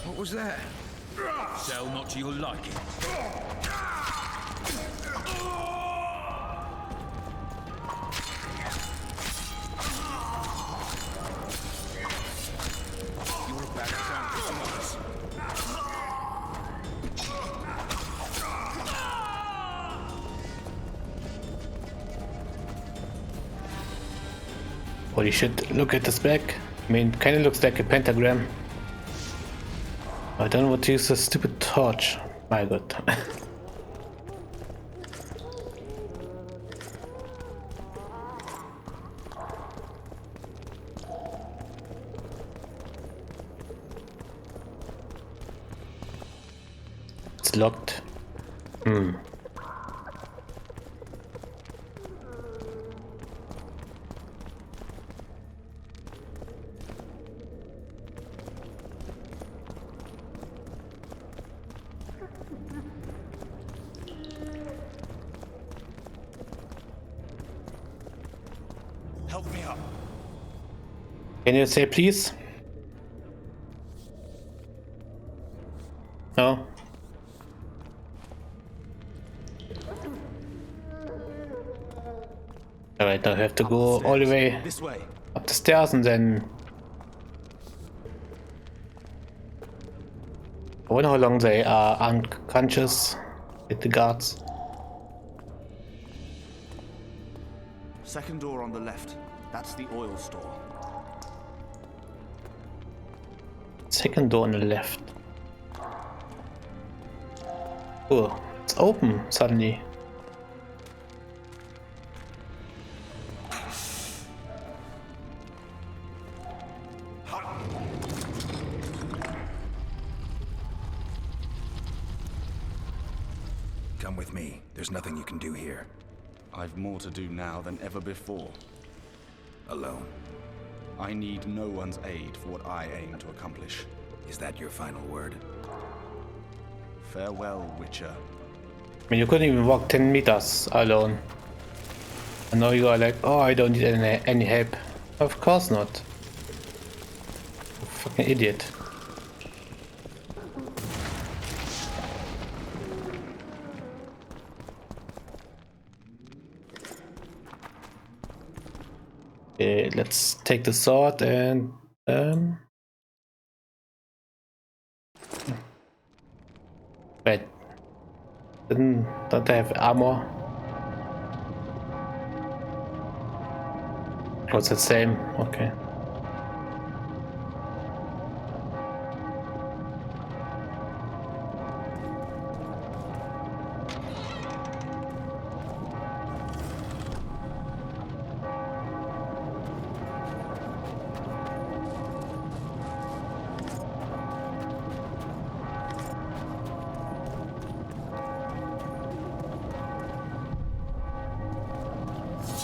What was that? Cell not to your liking. You're a bad example to us. Holy shit, look at this back. I mean, kinda looks like a pentagram. I don't know what to use this stupid torch. My god. It's locked. Help me up. Can you say please? No. Alright, now I have to go all the way up the stairs and then... I wonder how long they are unconscious with the guards. Second door on the left. That's the oil store. Second door on the left. Oh, it's open suddenly. Come with me. There's nothing you can do here. I've more to do now than ever before. Alone. I need no one's aid for what I aim to accomplish. Is that your final word? Farewell, Witcher. I mean, you couldn't even walk 10 meters alone. And now you are like, oh, I don't need any help. Of course not. You fucking idiot. Okay, let's take the sword and wait. Don't I have armor? Oh, it's the same. Okay.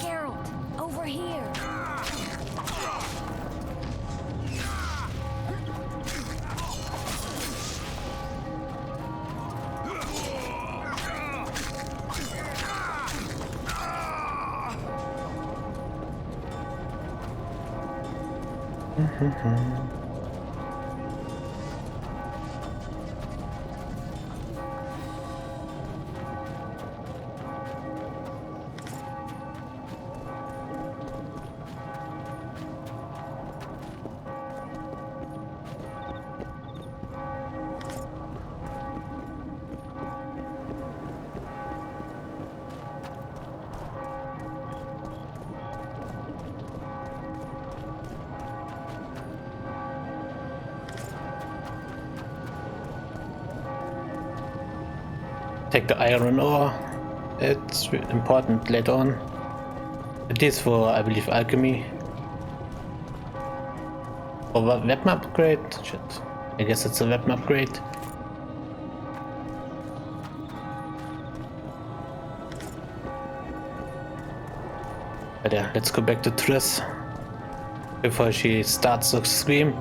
Geralt, over here. Take the iron ore. It's important later on. It is for, I believe, alchemy. Or weapon upgrade? Shit. I guess it's a weapon upgrade. But yeah, let's go back to Triss before she starts to scream.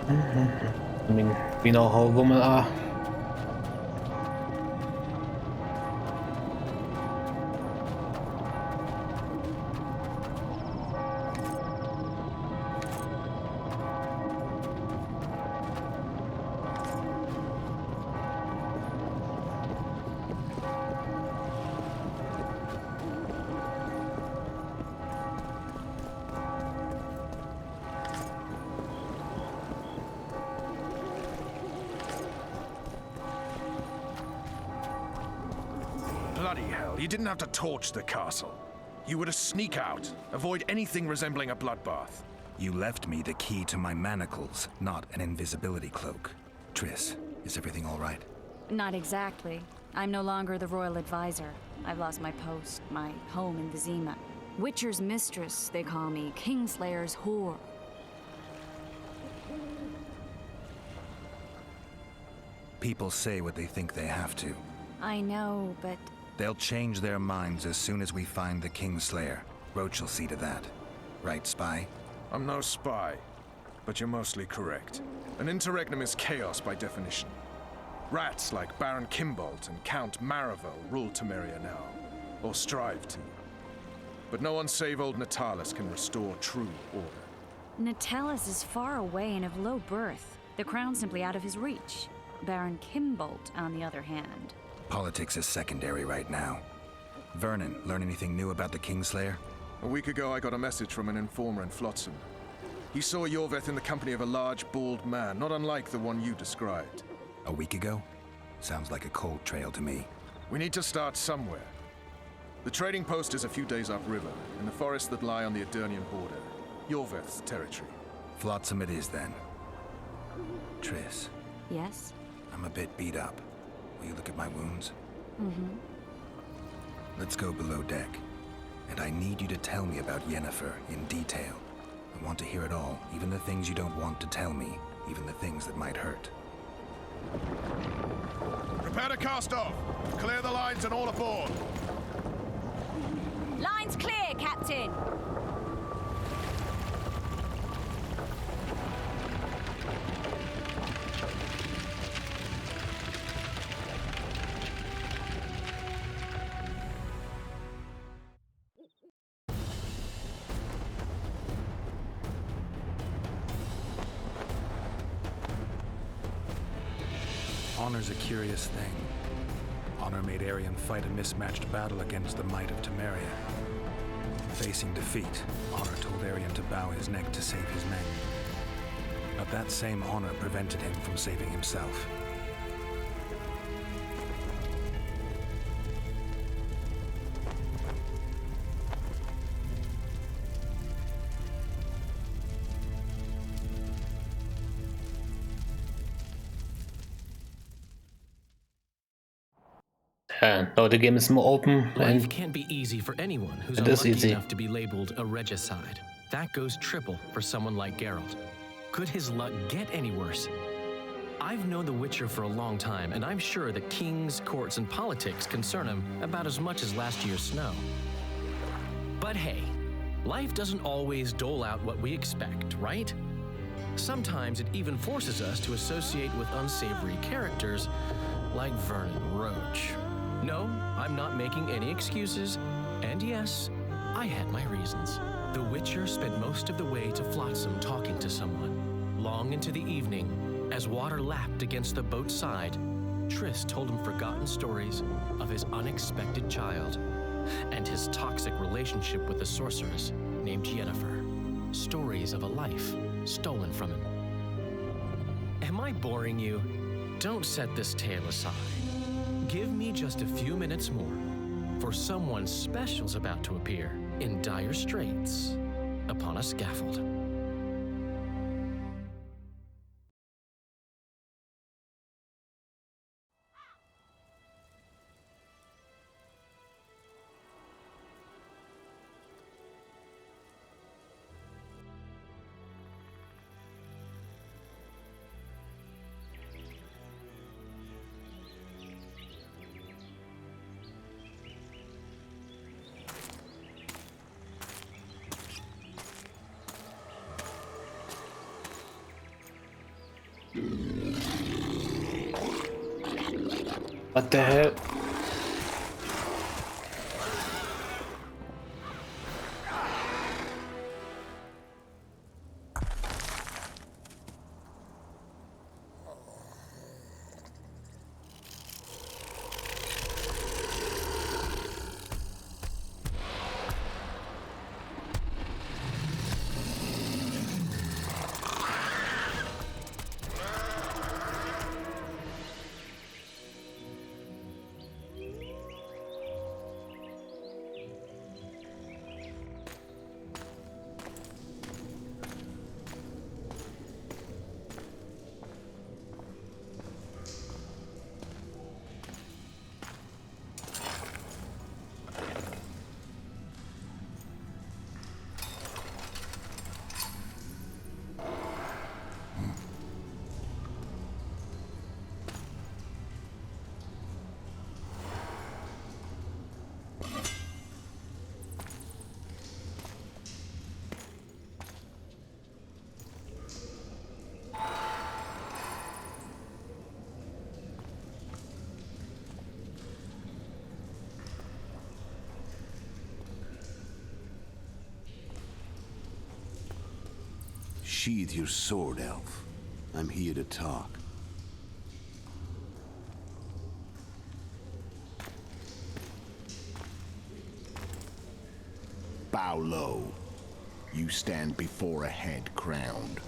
I mean, we know how women are. Bloody hell, you didn't have to torch the castle. You were to sneak out, avoid anything resembling a bloodbath. You left me the key to my manacles, not an invisibility cloak. Triss, is everything all right? Not exactly. I'm no longer the royal advisor. I've lost my post, my home in Vizima. Witcher's mistress, they call me. Kingslayer's whore. People say what they think they have to. I know, but... They'll change their minds as soon as we find the Kingslayer. Roach will see to that. Right, Spy? I'm no spy, but you're mostly correct. An interregnum is chaos by definition. Rats like Baron Kimbolt and Count Maravel rule Temeria now, or strive to. But no one save old Natalis can restore true order. Natalis is far away and of low birth. The crown's simply out of his reach. Baron Kimbolt, on the other hand. Politics is secondary right now. Vernon, learn anything new about the Kingslayer? A week ago, I got a message from an informer in Flotsam. He saw Yorveth in the company of a large, bald man, not unlike the one you described. A week ago? Sounds like a cold trail to me. We need to start somewhere. The trading post is a few days upriver, in the forests that lie on the Aedirnian border. Yorveth's territory. Flotsam it is, then. Triss. Yes? I'm a bit beat up. Will you look at my wounds? Mm-hmm. Let's go below deck. And I need you to tell me about Yennefer in detail. I want to hear it all, even the things you don't want to tell me, even the things that might hurt. Prepare to cast off! Clear the lines and all aboard! Lines clear, Captain! Honor's a curious thing. Honor made Arion fight a mismatched battle against the might of Temeria. Facing defeat, Honor told Arion to bow his neck to save his men. But that same honor prevented him from saving himself. Now the game is more open Life and can't be easy for anyone who's it is unlucky easy. enough to be labeled a regicide. That goes triple for someone like Geralt. Could his luck get any worse? I've known The Witcher for a long time, and I'm sure that kings, courts, and politics concern him about as much as last year's snow. But hey, life doesn't always dole out what we expect, right? Sometimes it even forces us to associate with unsavory characters like Vernon Roach. No, I'm not making any excuses, and yes, I had my reasons. The Witcher spent most of the way to Flotsam talking to someone. Long into the evening, as water lapped against the boat's side, Triss told him forgotten stories of his unexpected child and his toxic relationship with a sorceress named Yennefer. Stories of a life stolen from him. Am I boring you? Don't set this tale aside. Give me just a few minutes more, for someone special's about to appear in dire straits upon a scaffold. What the hell? Sheathe your sword, elf. I'm here to talk. Bow low. You stand before a head crowned.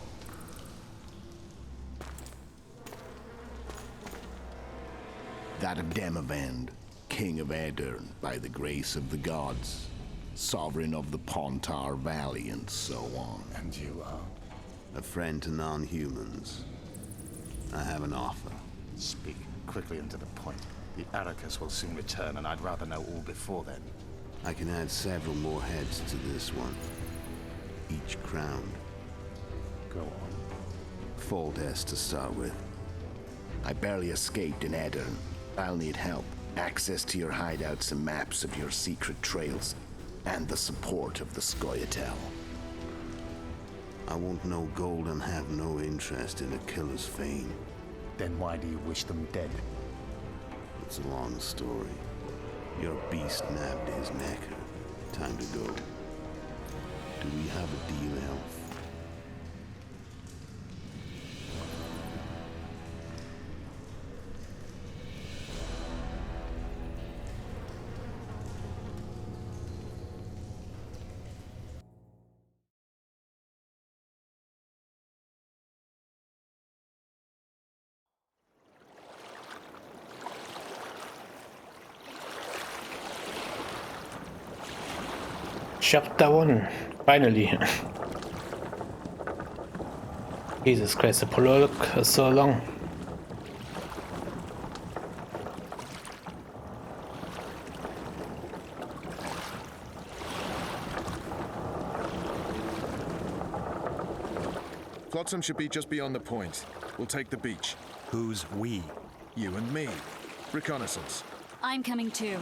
That of Demavend, King of Aedirn, by the grace of the gods, sovereign of the Pontar Valley, and so on. And you are? A friend to non-humans. I have an offer. Speak quickly and to the point. The Arrakis will soon return, and I'd rather know all before then. I can add several more heads to this one. Each crowned. Go on. Foltest to start with. I barely escaped in Aedirn. I'll need help. Access to your hideouts and maps of your secret trails. And the support of the Scoia'tael. I want no gold and have no interest in a killer's fame. Then why do you wish them dead? It's a long story. Your beast nabbed his necker. Time to go. Do we have a deal, elf? Chapter 1, finally. Jesus Christ, the prologue is so long. Flotsam should be just beyond the point. We'll take the beach. Who's we? You and me. Reconnaissance. I'm coming too.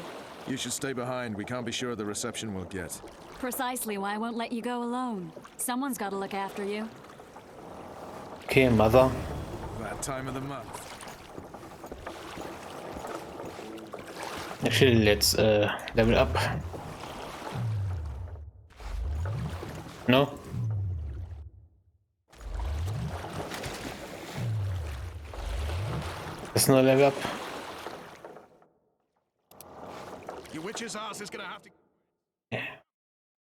You should stay behind. We can't be sure of the reception we'll get. Precisely why I won't let you go alone. Someone's got to look after you. Okay, mother. That time of the month. Actually, let's level up. No? There's no level up. Your witch's ass is gonna have to...